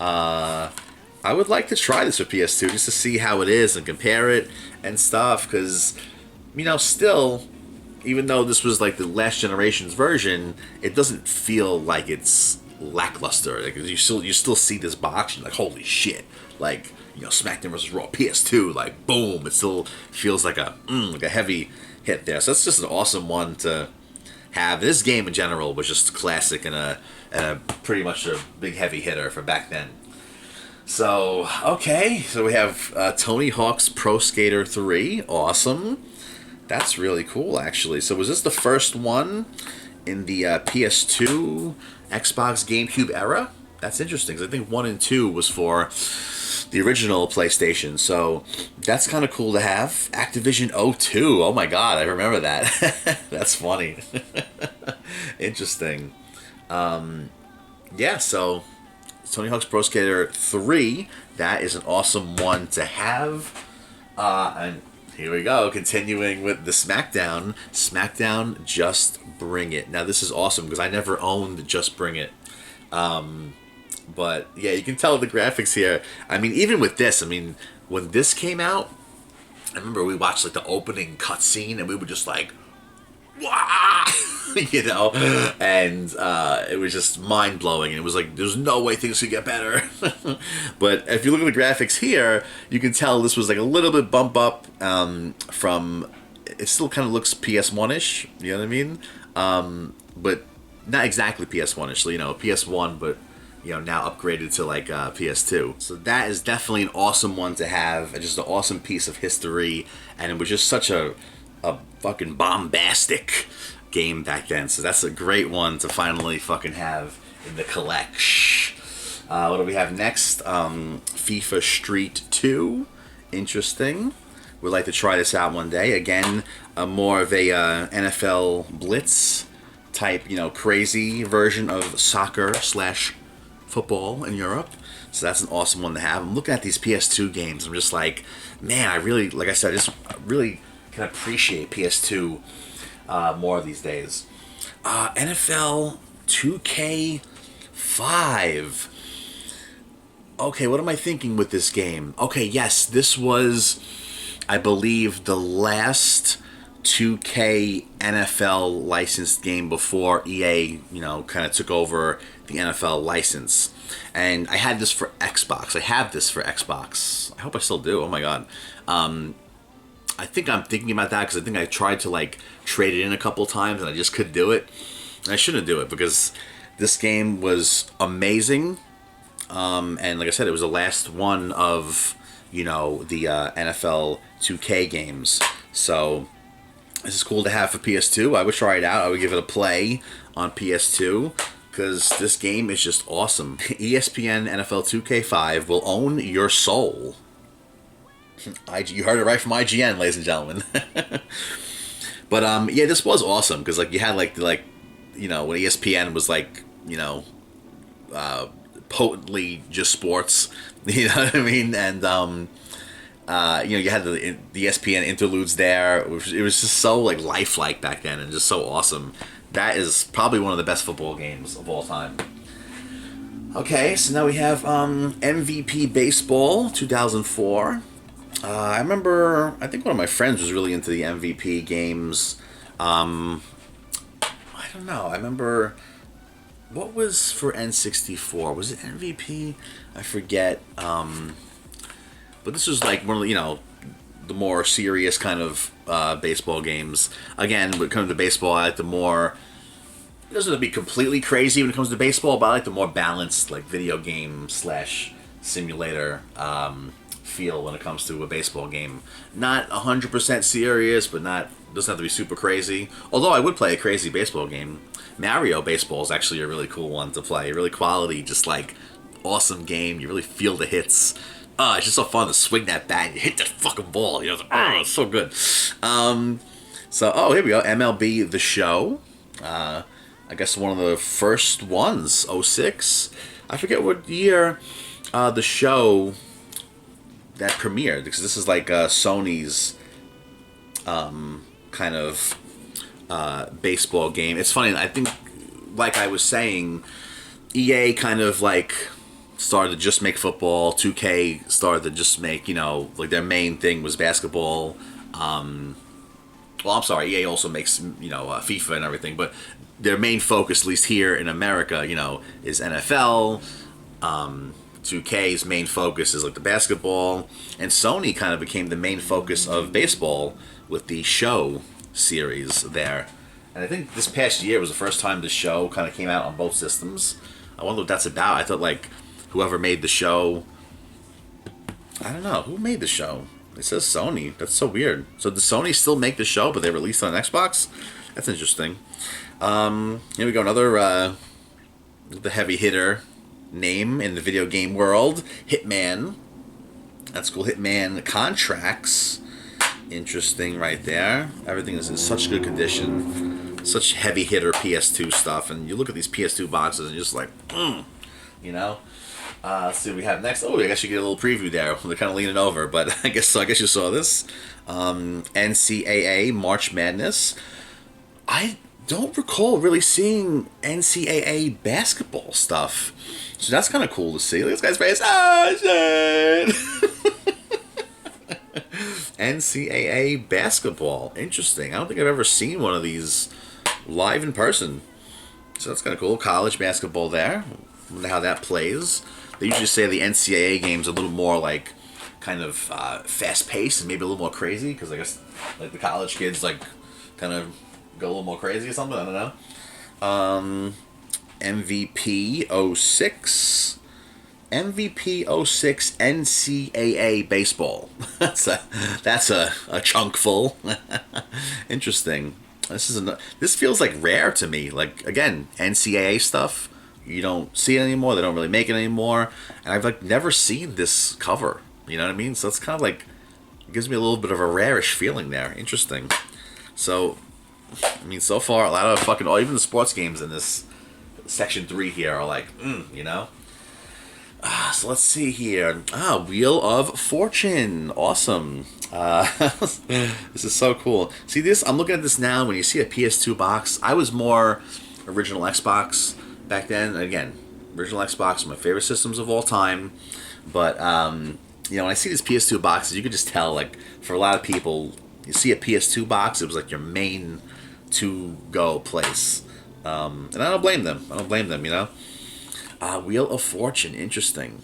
I would like to try this with PS2 just to see how it is and compare it and stuff, because, you know, still, even though this was like the last generation's version, it doesn't feel like it's lackluster. Like, you still see this box and you're like, holy shit, like, you know, SmackDown vs. Raw PS2, like, boom, it still feels like a heavy hit there. So that's just an awesome one to have. This game in general was just classic and a pretty much a big heavy hitter for back then. So, okay, so we have Tony Hawk's Pro Skater 3. Awesome. That's really cool, actually. So was this the first one in the PS2, Xbox, GameCube era? That's interesting, because I think 1 and 2 was for the original PlayStation. So that's kind of cool to have. Activision 02. Oh my god, I remember that. That's funny. Interesting. Yeah, so Tony Hawk's Pro Skater 3, that is an awesome one to have. And here we go, continuing with the SmackDown. SmackDown Just Bring It. Now this is awesome because I never owned Just Bring It. But yeah, you can tell the graphics here. I mean, even with this, I mean, when this came out, I remember we watched like the opening cutscene and we were just like, wow! You know, and it was just mind-blowing, and it was like there's no way things could get better. But if you look at the graphics here, you can tell this was like a little bit bump up from, it still kind of looks PS1-ish, you know what I mean, but not exactly PS1-ish, you know, PS1, but you know, now upgraded to like PS2. So that is definitely an awesome one to have, and just an awesome piece of history, and it was just such a fucking bombastic game back then. So that's a great one to finally fucking have in the collection. What do we have next? FIFA Street 2. Interesting. We'd like to try this out one day. Again, more of a NFL Blitz type, you know, crazy version of soccer / football in Europe. So that's an awesome one to have. I'm looking at these PS2 games. I'm just like, man, I really, like I said, I just really can appreciate PS2 more these days. NFL 2K5. Okay, what am I thinking with this game? Okay, yes, this was, I believe, the last 2K NFL licensed game before EA, you know, kind of took over the NFL license. And I had this for Xbox. I have this for Xbox. I hope I still do. Oh my god. I think I'm thinking about that because I think I tried to like trade it in a couple times and I just couldn't do it. And I shouldn't do it because this game was amazing. And like I said, it was the last one of, you know, the NFL 2K games. So this is cool to have for PS2. I would try it out. I would give it a play on PS2 because this game is just awesome. ESPN NFL 2K5 will own your soul. You heard it right from IGN, ladies and gentlemen. But yeah, this was awesome because like you had like you know, when ESPN was like, you know, potently just sports, you know what I mean? And you know, you had the ESPN interludes there. It was just so like lifelike back then and just so awesome. That is probably one of the best football games of all time. Okay, so now we have MVP Baseball 2004. I remember, I think one of my friends was really into the MVP games. I don't know. I remember, what was for N64? Was it MVP? I forget. But this was like one of the, you know, the more serious kind of baseball games. Again, when it comes to baseball, I like the more, it doesn't have to be completely crazy when it comes to baseball, but I like the more balanced, like video game / simulator feel when it comes to a baseball game. Not 100% serious, but doesn't have to be super crazy. Although I would play a crazy baseball game. Mario Baseball is actually a really cool one to play. Really quality, just like awesome game. You really feel the hits. It's just so fun to swing that bat and hit that fucking ball. You know, it's so good. So here we go. MLB The Show. I guess one of the first ones, '06. I forget what year the show that premiered, because this is like Sony's kind of baseball game. It's funny, I think, like I was saying, EA kind of like started to just make football. 2K started to just make, you know, like their main thing was basketball. Well, I'm sorry, EA also makes, you know, FIFA and everything, but their main focus, at least here in America, you know, is NFL. 2K's main focus is like the basketball, and Sony kind of became the main focus of baseball with the show series there. And I think this past year was the first time the show kind of came out on both systems. I wonder what that's about. I thought like whoever made the show, I don't know, who made the show? It says Sony. That's so weird. So does Sony still make the show, but they released it on Xbox? That's interesting. Here we go, another the heavy hitter name in the video game world, Hitman. That's cool. Hitman Contracts. Interesting right there. Everything is in such good condition. Such heavy hitter PS2 stuff. And you look at these PS2 boxes and you're just like, you know? Let's see what we have next. Oh, I guess you get a little preview there. They're kind of leaning over, but I guess you saw this. NCAA March Madness. I don't recall really seeing NCAA basketball stuff. So that's kind of cool to see. Look at this guy's face. Oh, shit! NCAA basketball. Interesting. I don't think I've ever seen one of these live in person. So that's kind of cool. College basketball there. I wonder how that plays. They usually say the NCAA game's a little more like kind of fast-paced and maybe a little more crazy, because I guess like the college kids like kind of go a little more crazy or something. I don't know. MVP 06. MVP 06 NCAA baseball. that's a chunk full. Interesting. This feels like rare to me. Like, again, NCAA stuff, you don't see it anymore. They don't really make it anymore. And I've like never seen this cover. You know what I mean? So it's kind of like, it gives me a little bit of a rarish feeling there. Interesting. So, I mean, so far, a lot of fucking, even the sports games in this section 3 here are like, you know? So let's see here. Wheel of Fortune. Awesome. This is so cool. See this? I'm looking at this now. When you see a PS2 box, I was more original Xbox back then. Again, original Xbox, my favorite systems of all time. But, you know, when I see these PS2 boxes, you can just tell, like, for a lot of people, you see a PS2 box, it was like your main to-go place. And I don't blame them. You know? Wheel of Fortune, interesting.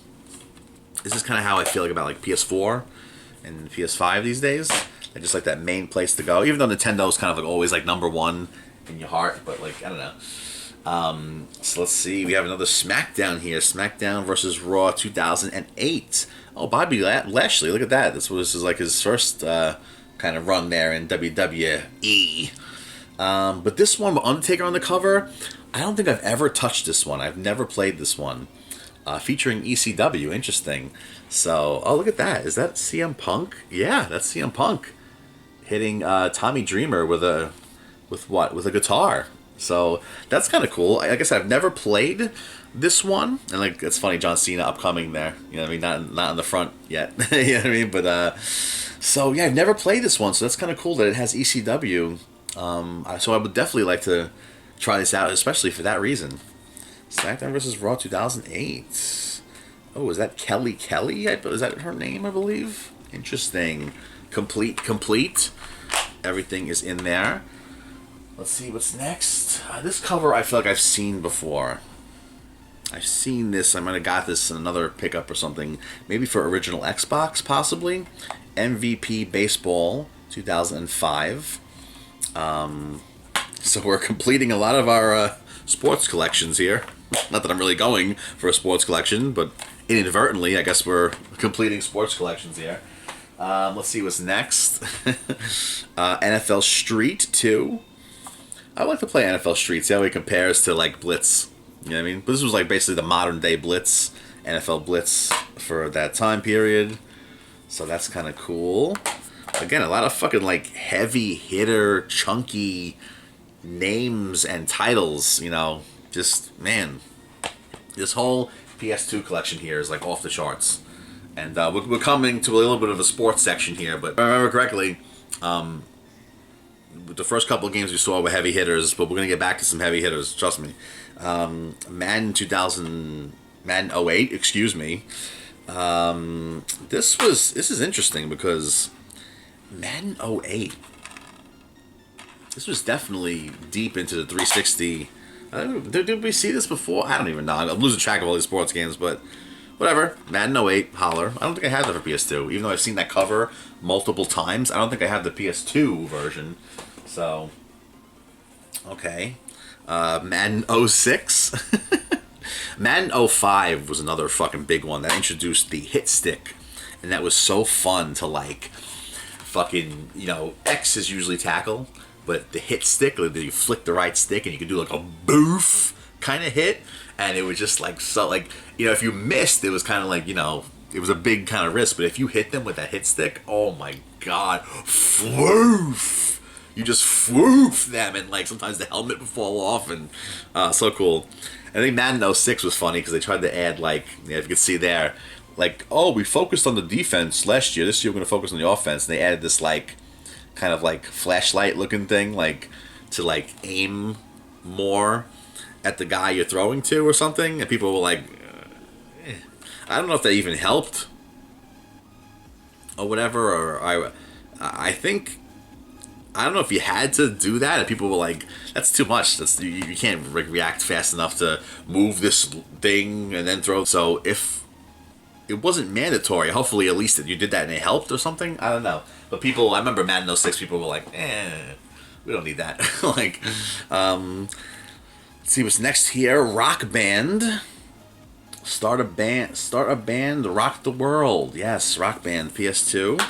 This is kind of how I feel like about like PS4 and PS5 these days. I just like that main place to go. Even though Nintendo's kind of like always like number one in your heart, but like I don't know. So let's see. We have another SmackDown here. SmackDown versus Raw 2008. Oh, Bobby Lashley. Look at that. This is like his first kind of run there in WWE. But this one with Undertaker on the cover, I don't think I've ever touched this one. I've never played this one. Featuring ECW. Interesting. So, oh, look at that. Is that CM Punk? Yeah, that's CM Punk. Hitting Tommy Dreamer with a guitar. So that's kind of cool. Like I said, I've never played this one, and like it's funny, John Cena upcoming there. You know what I mean? Not in the front yet. You know what I mean? But so yeah, I've never played this one, so that's kind of cool that it has ECW. So I would definitely like to try this out, especially for that reason. SmackDown vs. Raw 2008. Oh, is that Kelly Kelly? Is that her name? I believe. Interesting. Complete. Everything is in there. Let's see what's next. This cover I feel like I've seen before. I've seen this. I might have got this in another pickup or something. Maybe for original Xbox, possibly. MVP Baseball 2005. So we're completing a lot of our sports collections here. Not that I'm really going for a sports collection, but inadvertently, I guess we're completing sports collections here. Let's see what's next. NFL Street 2. I like to play NFL Street, see how it compares to like Blitz. You know what I mean? But this was like basically the modern day Blitz, NFL Blitz for that time period. So that's kind of cool. Again, a lot of fucking like heavy hitter, chunky names and titles, you know. Just, man, this whole PS2 collection here is like off the charts. And we're coming to a little bit of a sports section here, but if I remember correctly, the first couple of games we saw were heavy hitters, but we're going to get back to some heavy hitters, trust me. Madden 08, excuse me. This is interesting because Madden 08, this was definitely deep into the 360. Did we see this before? I don't even know. I'm losing track of all these sports games, but whatever. Madden 08, holler. I don't think I had that for PS2, even though I've seen that cover multiple times. I don't think I have the PS2 version. So, okay. Madden 06. Madden 05 was another fucking big one that introduced the hit stick. And that was so fun to like fucking, you know, X is usually tackle, but the hit stick, like you flick the right stick and you can do like a boof kind of hit. And it was just like, so like, you know, if you missed, it was kind of like, you know, it was a big kind of risk. But if you hit them with that hit stick, oh my God, floof. You just floof them, and like sometimes the helmet would fall off, and so cool. I think Madden 06 was funny because they tried to add like, if you could see there, like, oh, we focused on the defense last year. This year we're going to focus on the offense. And they added this like kind of like flashlight looking thing, like to like aim more at the guy you're throwing to or something. And people were like, I don't know if that even helped or whatever. Or I think, I don't know if you had to do that, and people were like, that's too much. You can't react fast enough to move this thing and then throw. So if it wasn't mandatory, hopefully at least that you did that and it helped or something. I don't know. But people, I remember Madden 06, people were like, we don't need that. Like, let's see what's next here. Rock Band. Start a band, rock the world. Yes, Rock Band, PS2.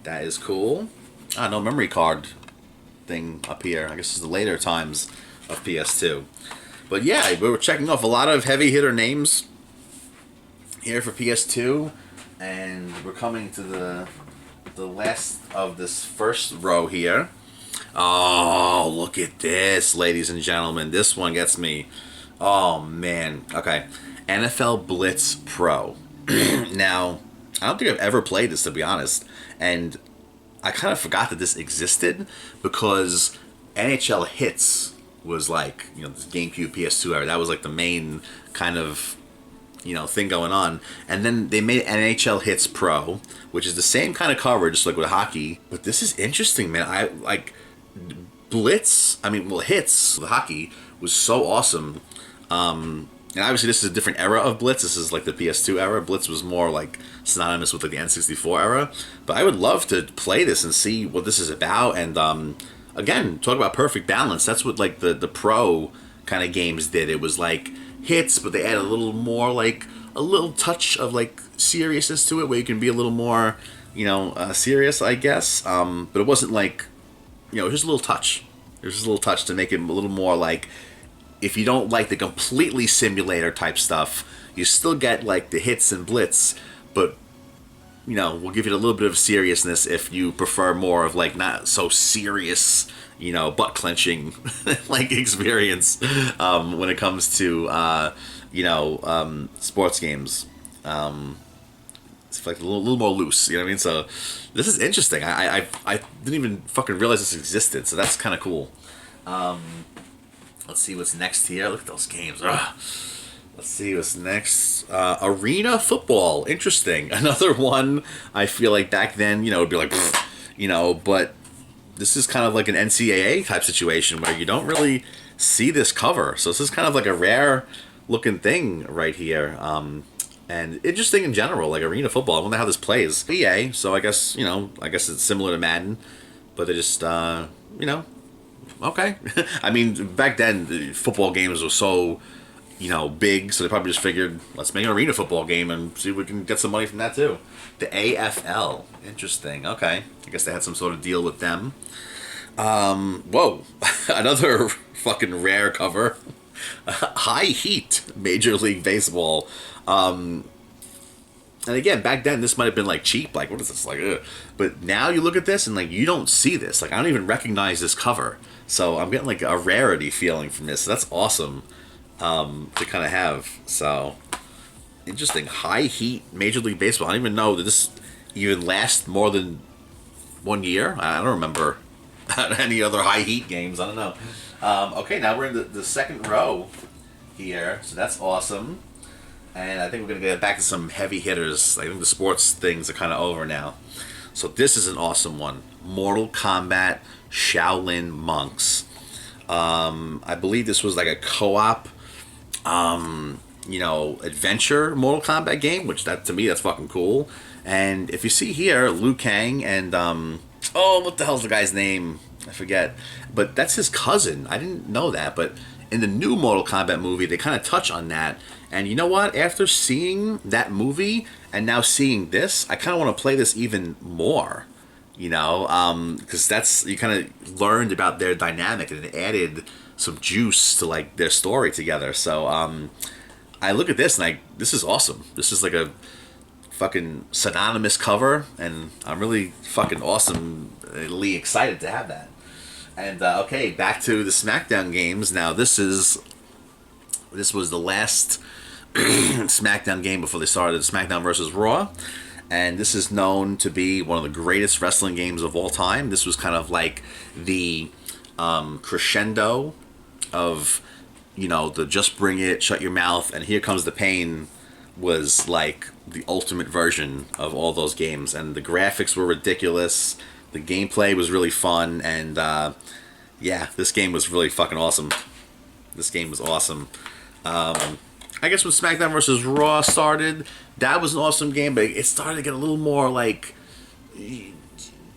That is cool. No memory card thing up here. I guess it's the later times of PS2. But yeah, we were checking off a lot of heavy hitter names here for PS2, and we're coming to the last of this first row here. Oh, look at this, ladies and gentlemen. This one gets me. Oh man. Okay. NFL Blitz Pro. Now, I don't think I've ever played this, to be honest, and I kind of forgot that this existed because NHL Hits was like, you know, this GameCube, PS2 era. That was like the main kind of, you know, thing going on. And then they made NHL Hits Pro, which is the same kind of cover, just like with hockey. But this is interesting, man. I like Blitz. I mean, well, Hits, the hockey was so awesome. and obviously this is a different era of Blitz. This is like the PS2 era. Blitz was more like synonymous with like the N64 era. But I would love to play this and see what this is about. And again, talk about perfect balance. That's what like the Pro kind of games did. It was like hits, but they add a little more, like a little touch of like seriousness to it, where you can be a little more, serious, I guess. But it wasn't like, just a little touch. There's just a little touch to make it a little more like, if you don't like the completely simulator type stuff, you still get like the hits and Blitz, but we'll give you a little bit of seriousness if you prefer more of like not so serious, butt clenching like experience when it comes to sports games. It's like a little more loose, you know what I mean? So this is interesting. I didn't even fucking realize this existed, so that's kind of cool. Let's see what's next here. Look at those games. Ugh. Let's see what's next. Arena football. Interesting. Another one. I feel like back then, it'd be like, but this is kind of like an NCAA type situation where you don't really see this cover. So this is kind of like a rare looking thing right here. And interesting in general, like arena football. I wonder how this plays. EA, so I guess it's similar to Madden, but they just, okay. I mean, back then, the football games were so, big, so they probably just figured, let's make an arena football game and see if we can get some money from that too. The AFL. Interesting. Okay. I guess they had some sort of deal with them. Whoa. Another fucking rare cover. High Heat, Major League Baseball. And again, back then, this might have been like cheap. Like, what is this? Like, ugh. But now you look at this and like, you don't see this. Like, I don't even recognize this cover. So I'm getting like a rarity feeling from this. So that's awesome to kind of have. So interesting. High Heat, Major League Baseball. I don't even know that this even lasts more than 1 year. I don't remember any other High Heat games. I don't know. Okay, now we're in the second row here. So that's awesome. And I think we're going to get back to some heavy hitters. I think the sports things are kind of over now. So this is an awesome one. Mortal Kombat Shaolin Monks. I believe this was like a co-op, adventure Mortal Kombat game, which to me, that's fucking cool. And if you see here, Liu Kang and, what the hell's the guy's name? I forget. But that's his cousin. I didn't know that, but in the new Mortal Kombat movie, they kind of touch on that. And you know what? After seeing that movie and now seeing this, I kind of want to play this even more. Because you kind of learned about their dynamic and it added some juice to like their story together. So I look at this and this is awesome. This is like a fucking synonymous cover, and I'm really fucking awesomely excited to have that. And okay, back to the SmackDown games. Now this was the last SmackDown game before they started SmackDown vs. Raw. And this is known to be one of the greatest wrestling games of all time. This was kind of like the crescendo of, the Just Bring It, Shut Your Mouth, and Here Comes the Pain was like the ultimate version of all those games. And the graphics were ridiculous. The gameplay was really fun. And this game was really fucking awesome. This game was awesome. I guess when SmackDown vs. Raw started, that was an awesome game, but it started to get a little more like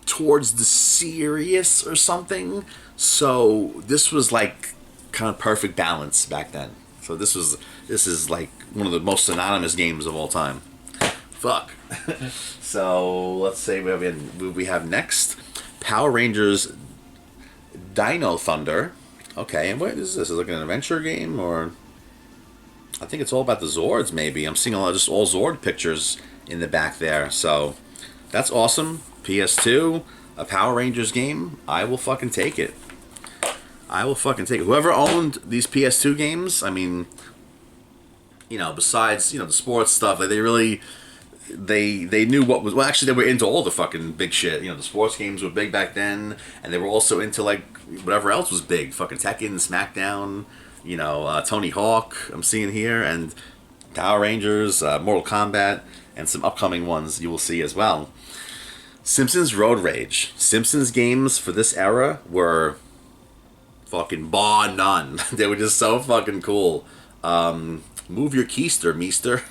towards the serious or something. So this was like kind of perfect balance back then. So this is like one of the most synonymous games of all time. Fuck. So let's say we have next Power Rangers Dino Thunder. Okay, and what is this? Is it like an adventure game, or I think it's all about the Zords, maybe. I'm seeing all Zord pictures in the back there. So that's awesome. PS2, a Power Rangers game. I will fucking take it. Whoever owned these PS2 games, I mean, besides, the sports stuff, like they knew what was, well, actually, they were into all the fucking big shit. The sports games were big back then, and they were also into, like, whatever else was big. Fucking Tekken, SmackDown, Tony Hawk, I'm seeing here, and Power Rangers, Mortal Kombat, and some upcoming ones you will see as well. Simpsons Road Rage. Simpsons games for this era were fucking bar none. They were just so fucking cool. Move your keister, meester.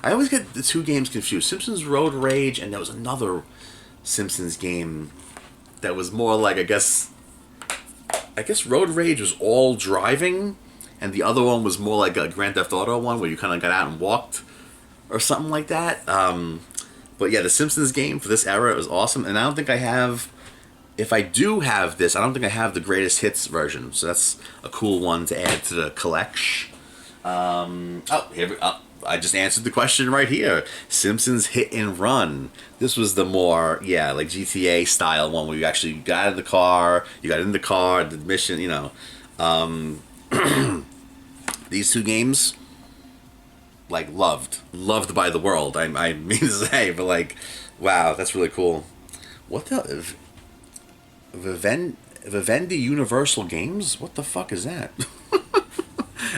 I always get the two games confused. Simpsons Road Rage, and there was another Simpsons game that was more like, I guess Road Rage was all driving, and the other one was more like a Grand Theft Auto one where you kind of got out and walked or something like that. But yeah, the Simpsons game for this era was awesome, and I don't think I have... If I do have this, I don't think I have the greatest hits version, so that's a cool one to add to the collection. I just answered the question right here. Simpsons Hit and Run. This was the more, like GTA style one where you actually got in the car, did the mission, These two games, like, loved by the world. I mean to say, but like, wow, that's really cool. What the... Vivendi Universal Games? What the fuck is that?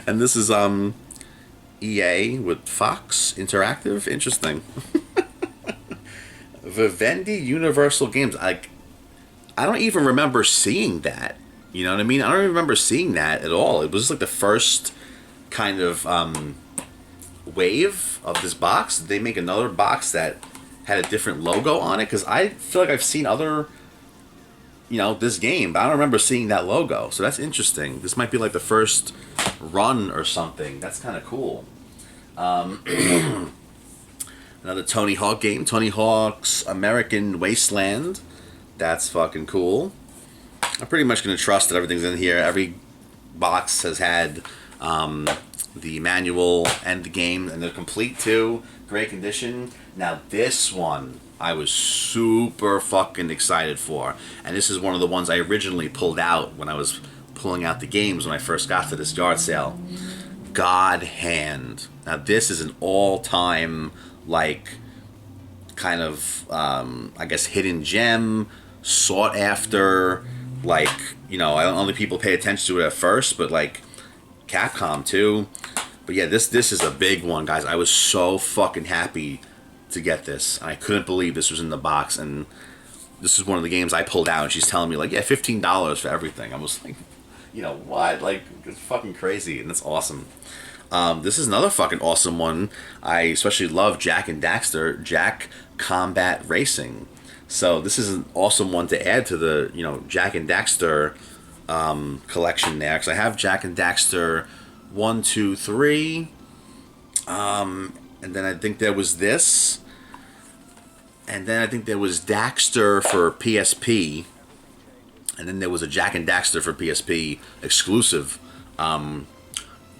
And this is EA with Fox Interactive. Interesting. Vivendi Universal Games. I don't even remember seeing that. You know what I mean? I don't even remember seeing that at all. It was just like the first kind of wave of this box. Did they make another box that had a different logo on it? Because I feel like I've seen other... this game, but I don't remember seeing that logo. So that's interesting. This might be like the first run or something. That's kind of cool. Another Tony Hawk game, Tony Hawk's American Wasteland. That's fucking cool. I'm pretty much going to trust that everything's in here. Every box has had the manual and the game, and they're complete too. Great condition. Now this one I was super fucking excited for. And this is one of the ones I originally pulled out when I was pulling out the games when I first got to this yard sale. God Hand. Now this is an all-time, like, kind of, I guess, hidden gem, sought after, like, I don't think people pay attention to it at first, but like, Capcom too. But yeah, this is a big one, guys. I was so fucking happy to get this. I couldn't believe this was in the box, and this is one of the games I pulled out, and she's telling me, like, yeah, $15 for everything. I was like, what? Like, it's fucking crazy, and it's awesome. This is another fucking awesome one. I especially love Jack and Daxter, Jack Combat Racing. So this is an awesome one to add to the, Jack and Daxter collection there, because I have Jack and Daxter 1, 2, 3, and then I think there was this. And then I think there was Daxter for PSP. And then there was a Jack and Daxter for PSP exclusive. But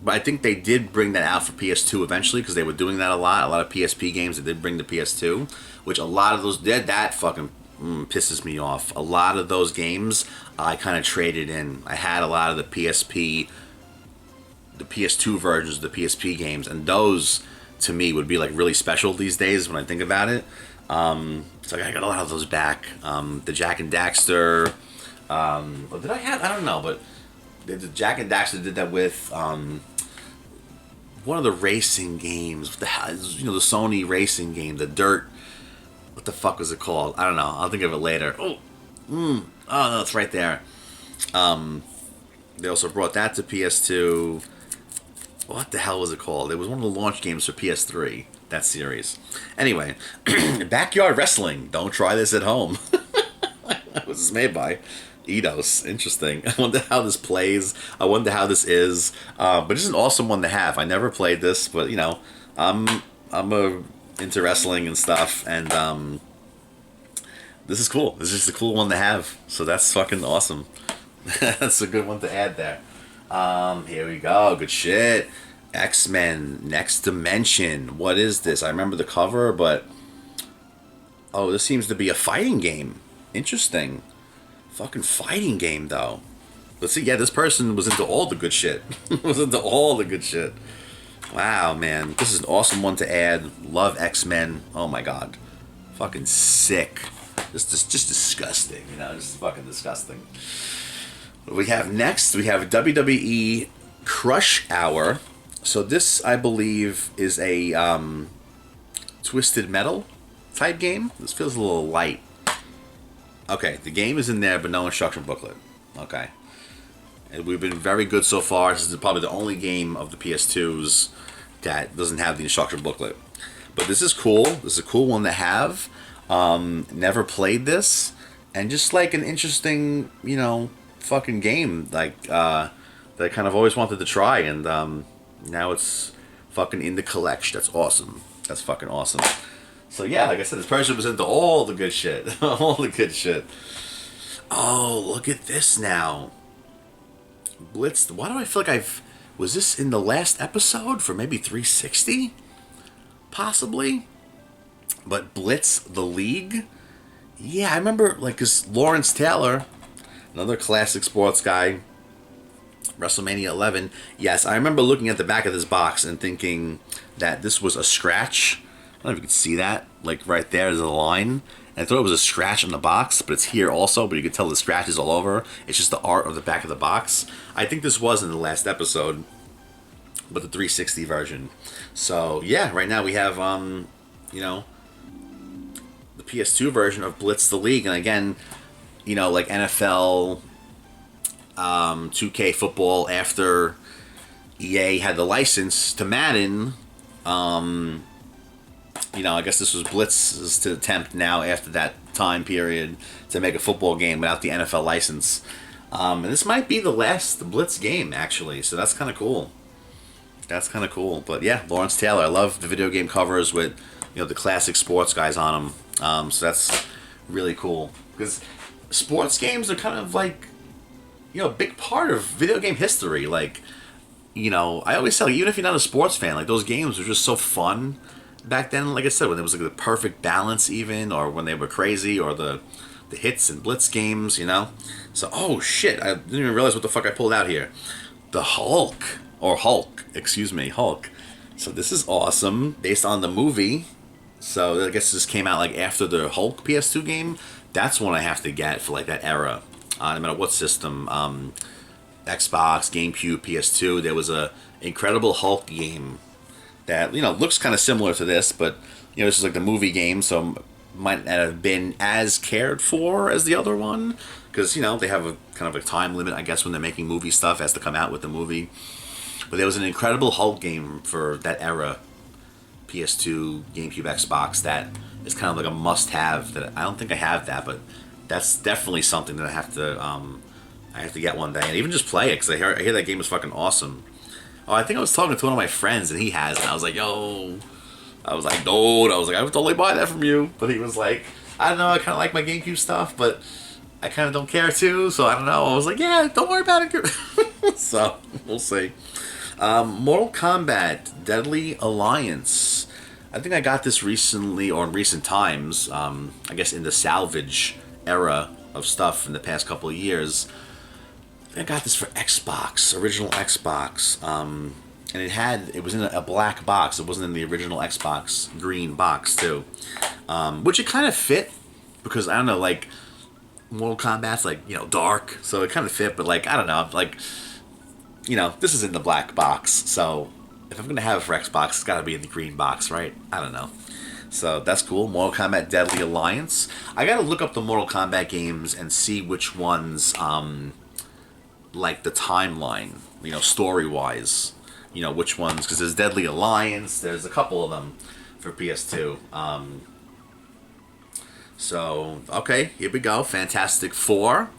I think they did bring that out for PS2 eventually, because they were doing that a lot. A lot of PSP games that did bring to PS2. Which a lot of those did. That fucking pisses me off. A lot of those games I kind of traded in. I had a lot of the PS2 versions of the PSP games. And those, to me, would be like really special these days when I think about it. So I got a lot of those back. The Jack and Daxter. Did I have? I don't know, but the Jack and Daxter did that with one of the racing games. What the hell? The Sony racing game, the Dirt. What the fuck was it called? I don't know. I'll think of it later. Oh no, it's right there. They also brought that to PS2. What the hell was it called? It was one of the launch games for PS3. That series. Anyway, Backyard Wrestling. Don't try this at home. What was this made by? Eidos. Interesting. I wonder how this plays. I wonder how this is. But it's an awesome one to have. I never played this, but I'm into wrestling and stuff, and this is cool. This is just a cool one to have. So that's fucking awesome. That's a good one to add there. Here we go. Good shit. X-Men Next Dimension. What is this? I remember the cover, but this seems to be a fighting game. Interesting. Fucking fighting game, though. Let's see. Yeah, this person was into all the good shit. Wow, man. This is an awesome one to add. Love X-Men. Oh my god. Fucking sick. Just disgusting. Just fucking disgusting. What we have next? We have WWE Crush Hour. So this, I believe, is a Twisted Metal type game. This feels a little light. Okay, the game is in there, but no instruction booklet. Okay. And we've been very good so far. This is probably the only game of the PS2s that doesn't have the instruction booklet. But this is cool. This is a cool one to have. Never played this. And just like an interesting, fucking game. Like, that I kind of always wanted to try. And now it's fucking in the collection. That's awesome. That's fucking awesome. So yeah, like I said, this person was into all the good shit. All the good shit. Oh, look at this now. Blitz. Why do I feel like was this in the last episode for maybe 360? Possibly. But Blitz the League? Yeah, I remember, like, because Lawrence Taylor, another classic sports guy, WrestleMania 11. Yes, I remember looking at the back of this box and thinking that this was a scratch. I don't know if you can see that. Like, right there is a line. And I thought it was a scratch on the box, but it's here also, but you can tell the scratch is all over. It's just the art of the back of the box. I think this was in the last episode, but the 360 version. So, yeah, right now we have, the PS2 version of Blitz the League. And again, like NFL, 2K football after EA had the license to Madden, I guess this was Blitz's attempt now after that time period to make a football game without the NFL license. And this might be the last Blitz game, actually, so that's kind of cool. That's kind of cool. But yeah, Lawrence Taylor. I love the video game covers with, the classic sports guys on them. So that's really cool. Because sports games are kind of like, a big part of video game history. Like, I always say, like, even if you're not a sports fan, like, those games were just so fun back then. Like I said, when there was like the perfect balance even, or when they were crazy, or the hits and blitz games, So, oh shit, I didn't even realize what the fuck I pulled out here. The Hulk. So this is awesome, based on the movie. So I guess this came out like after the Hulk PS2 game. That's one I have to get for like that era. No matter what system, Xbox, GameCube, PS2, there was a Incredible Hulk game that, looks kind of similar to this, but, this is like the movie game, so might not have been as cared for as the other one, because, they have a kind of a time limit, I guess, when they're making movie stuff, has to come out with the movie. But there was an Incredible Hulk game for that era, PS2, GameCube, Xbox, that is kind of like a must-have. That I don't think I have that, but that's definitely something that I have to get one day, and even just play it, because I hear that game is fucking awesome. Oh, I think I was talking to one of my friends, and he has, and I was like, dude, I would totally buy that from you. But he was like, I don't know, I kind of like my GameCube stuff, but I kind of don't care too, so I don't know. I was like, yeah, don't worry about it. So, we'll see. Mortal Kombat Deadly Alliance. I think I got this recently, or in recent times, I guess in the salvage era of stuff in the past couple of years. I got this for Xbox, original Xbox, and it was in a black box. It wasn't in the original Xbox green box too, which it kind of fit, because I don't know, like Mortal Kombat's like, dark, so it kind of fit. But like, I don't know, like, this is in the black box, so if I'm gonna have it for Xbox, it's got to be in the green box, right? I don't know. So that's cool. Mortal Kombat Deadly Alliance. I gotta look up the Mortal Kombat games and see which ones, like the timeline, story-wise, which ones, because there's Deadly Alliance, there's a couple of them for PS2. So, okay, here we go. Fantastic Four.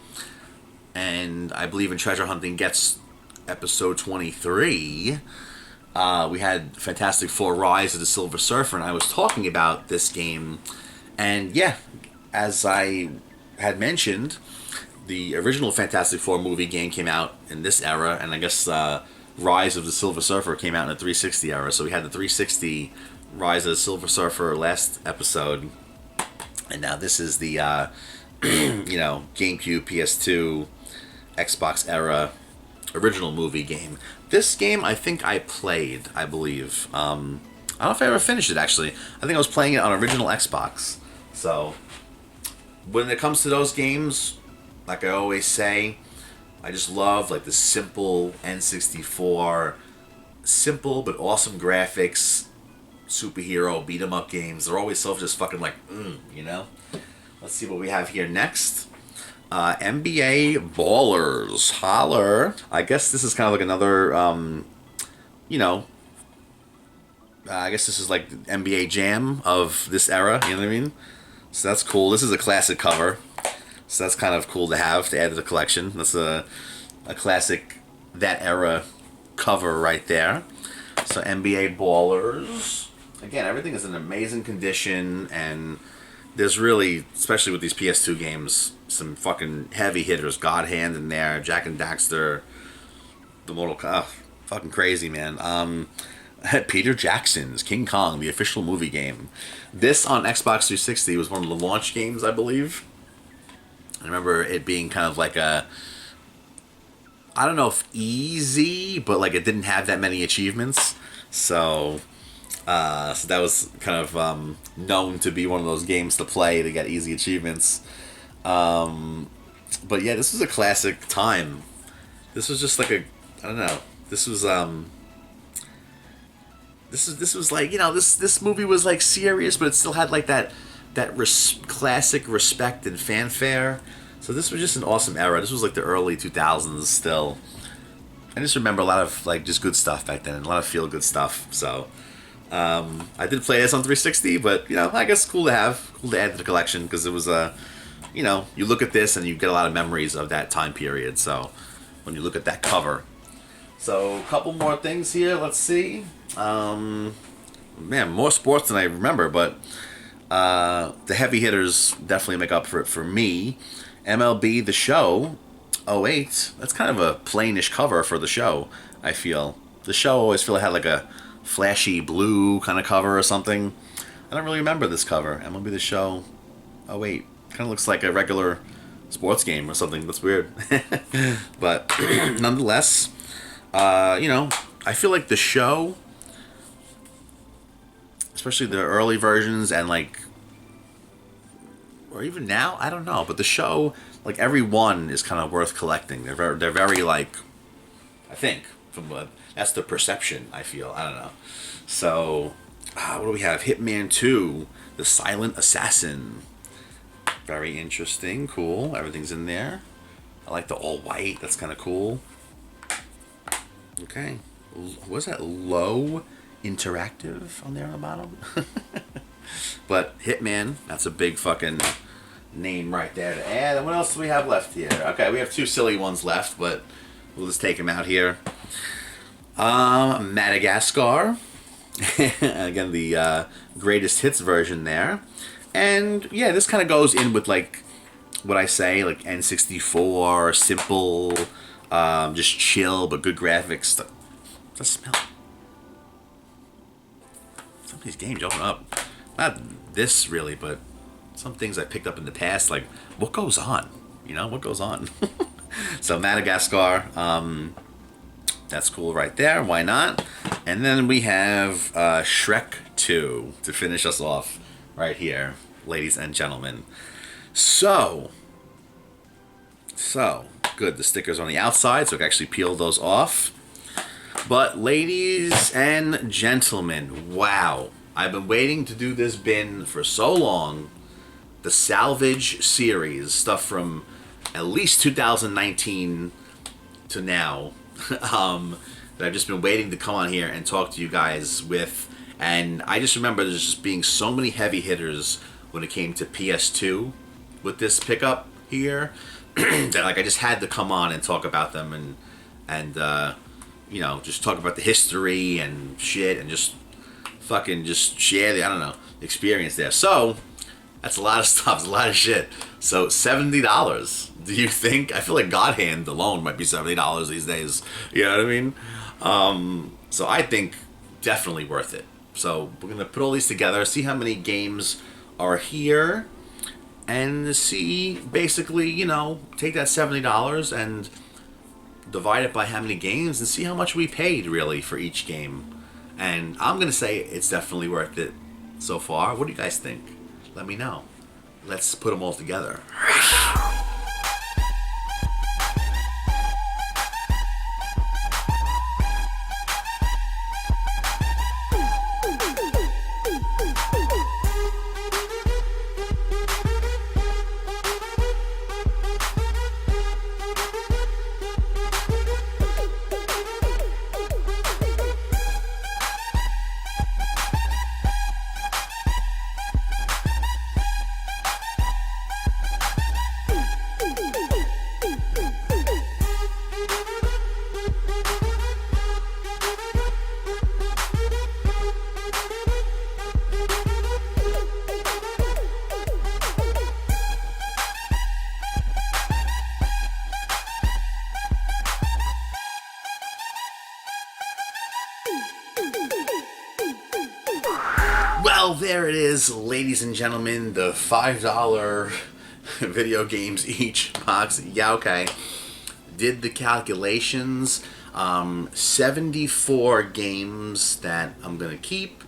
And I believe in Treasure Hunting Gets episode 23, we had Fantastic Four Rise of the Silver Surfer, and I was talking about this game. And yeah, as I had mentioned, the original Fantastic Four movie game came out in this era, and I guess Rise of the Silver Surfer came out in the 360 era. So we had the 360 Rise of the Silver Surfer last episode, and now this is the GameCube, PS2, Xbox era original movie game. This game I think I played, I believe. I don't know if I ever finished it, actually. I think I was playing it on original Xbox. So when it comes to those games, like I always say, I just love like the simple N64, simple but awesome graphics, superhero beat 'em up games. They're always so just fucking like, Let's see what we have here next. NBA Ballers. Holler. I guess this is kind of like another, you know, I guess this is like the NBA Jam of this era, you know what I mean? So that's cool. This is a classic cover. So that's kind of cool to have to add to the collection. That's a classic, that era cover right there. So NBA Ballers. Again, everything is in amazing condition, and there's really, especially with these PS2 games, some fucking heavy hitters. God Hand in there, Jack and Daxter, the Mortal Kombat. Fucking crazy, man. Peter Jackson's King Kong, the official movie game. This on Xbox 360 was one of the launch games, I believe. I remember it being kind of like a, I don't know if easy, but like it didn't have that many achievements. So that was kind of known to be one of those games to play to get easy achievements. But yeah, this was a classic time. This was just like a, I don't know. This was this was like, you know, this movie was like serious, but it still had like that classic respect and fanfare. So this was just an awesome era. This was like the early 2000s still. I just remember a lot of like just good stuff back then, and a lot of feel good stuff. So I did play this on 360, but you know, I guess cool to have, cool to add to the collection, because it was you know, you look at this and you get a lot of memories of that time period. So when you look at that cover. So a couple more things here. Let's see. Man, more sports than I remember, but the heavy hitters definitely make up for it for me. MLB The Show 08. That's kind of a plainish cover for The Show, I feel. The Show, I always feel it had like a flashy blue kind of cover or something. I don't really remember this cover. MLB The Show 08. Kind of looks like a regular sports game or something. That's weird. But nonetheless, you know, I feel like The Show, especially the early versions and like, or even now, I don't know, but The Show, like every one is kind of worth collecting. They're very like, I think that's the perception, I feel. I don't know. So what do we have? Hitman 2, The Silent Assassin. Very interesting, cool. Everything's in there. I like the all white. That's kind of cool. Okay, what's that? Low Interactive on there on the bottom. But Hitman, that's a big fucking name right there to add. And what else do we have left here? Okay, we have two silly ones left, but we'll just take them out here. Madagascar. Again, the greatest hits version there. And yeah, this kind of goes in with like what I say, like N64, simple, just chill but good graphics. Does smell? Some of these games open up. Not this really, but some things I picked up in the past. Like, what goes on? You know, what goes on? So Madagascar, that's cool right there. Why not? And then we have Shrek 2 to finish us off right here, ladies and gentlemen. So good. The stickers on the outside, so I can actually peel those off. But ladies and gentlemen, wow. I've been waiting to do this bin for so long. The Salvage series, stuff from at least 2019 to now, that I've just been waiting to come on here and talk to you guys with. And I just remember there's just being so many heavy hitters when it came to PS2 with this pickup here that like I just had to come on and talk about them and you know, just talk about the history and shit and just fucking just share the, I don't know, experience there. So that's a lot of stuff, it's a lot of shit. So $70. Do you think? I feel like God Hand alone might be $70 these days. You know what I mean? So I think definitely worth it. So we're gonna put all these together, see how many games are here, and see basically, you know, take that $70 and divide it by how many games and see how much we paid really for each game. And I'm gonna say it's definitely worth it so far. What do you guys think? Let me know. Let's put them all together. Well, there it is, ladies and gentlemen, the $5 video games each box. Yeah, okay. Did the calculations. 74 games that I'm going to keep.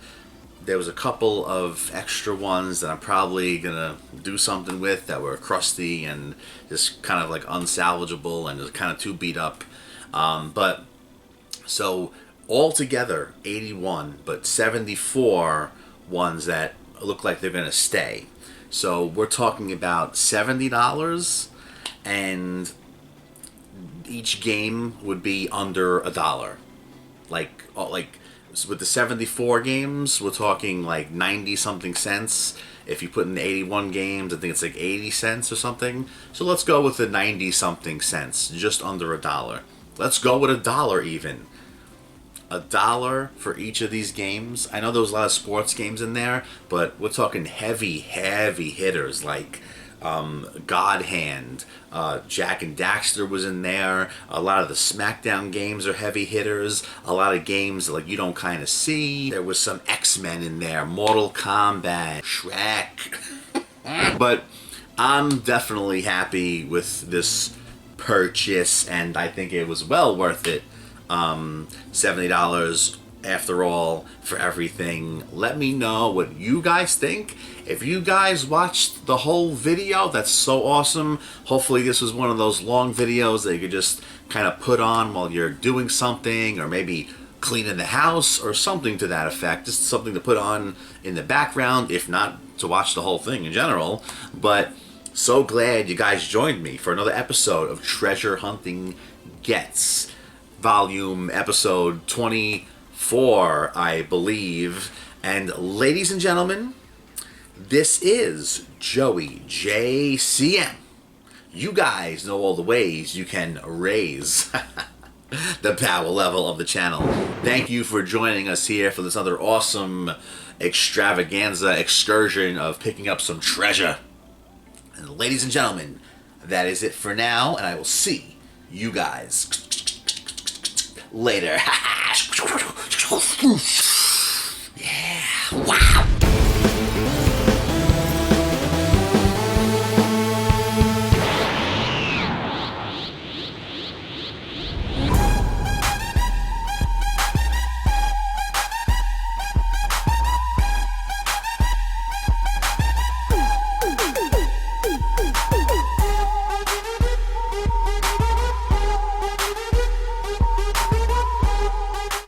There was a couple of extra ones that I'm probably going to do something with that were crusty and just kind of like unsalvageable and just kind of too beat up. But so altogether 81, but 74 ones that look like they're going to stay. So we're talking about $70, and each game would be under $1. Like with the 74 games, we're talking like 90 something cents. If you put in the 81 games, I think it's like 80 cents or something. So let's go with the 90 something cents, just under $1. Let's go with $1 even. $1 for each of these games. I know there was a lot of sports games in there, but we're talking heavy hitters like God Hand, Jack and Daxter was in there. A lot of the SmackDown games are heavy hitters. A lot of games like you don't kind of see. There was some X-Men in there, Mortal Kombat, Shrek. But I'm definitely happy with this purchase, and I think it was well worth it. $70 after all for everything. Let me know what you guys think. If you guys watched the whole video, that's so awesome. Hopefully this was one of those long videos that you could just kind of put on while you're doing something, or maybe cleaning the house or something to that effect. Just something to put on in the background, if not to watch the whole thing in general. But so glad you guys joined me for another episode of Treasure Hunting Gets. Volume episode 24, I believe. And ladies and gentlemen, this is Joey JCM. You guys know all the ways you can raise the power level of the channel. Thank you for joining us here for this other awesome extravaganza excursion of picking up some treasure. And ladies and gentlemen, that is it for now, and I will see you guys later. Yeah. Wow.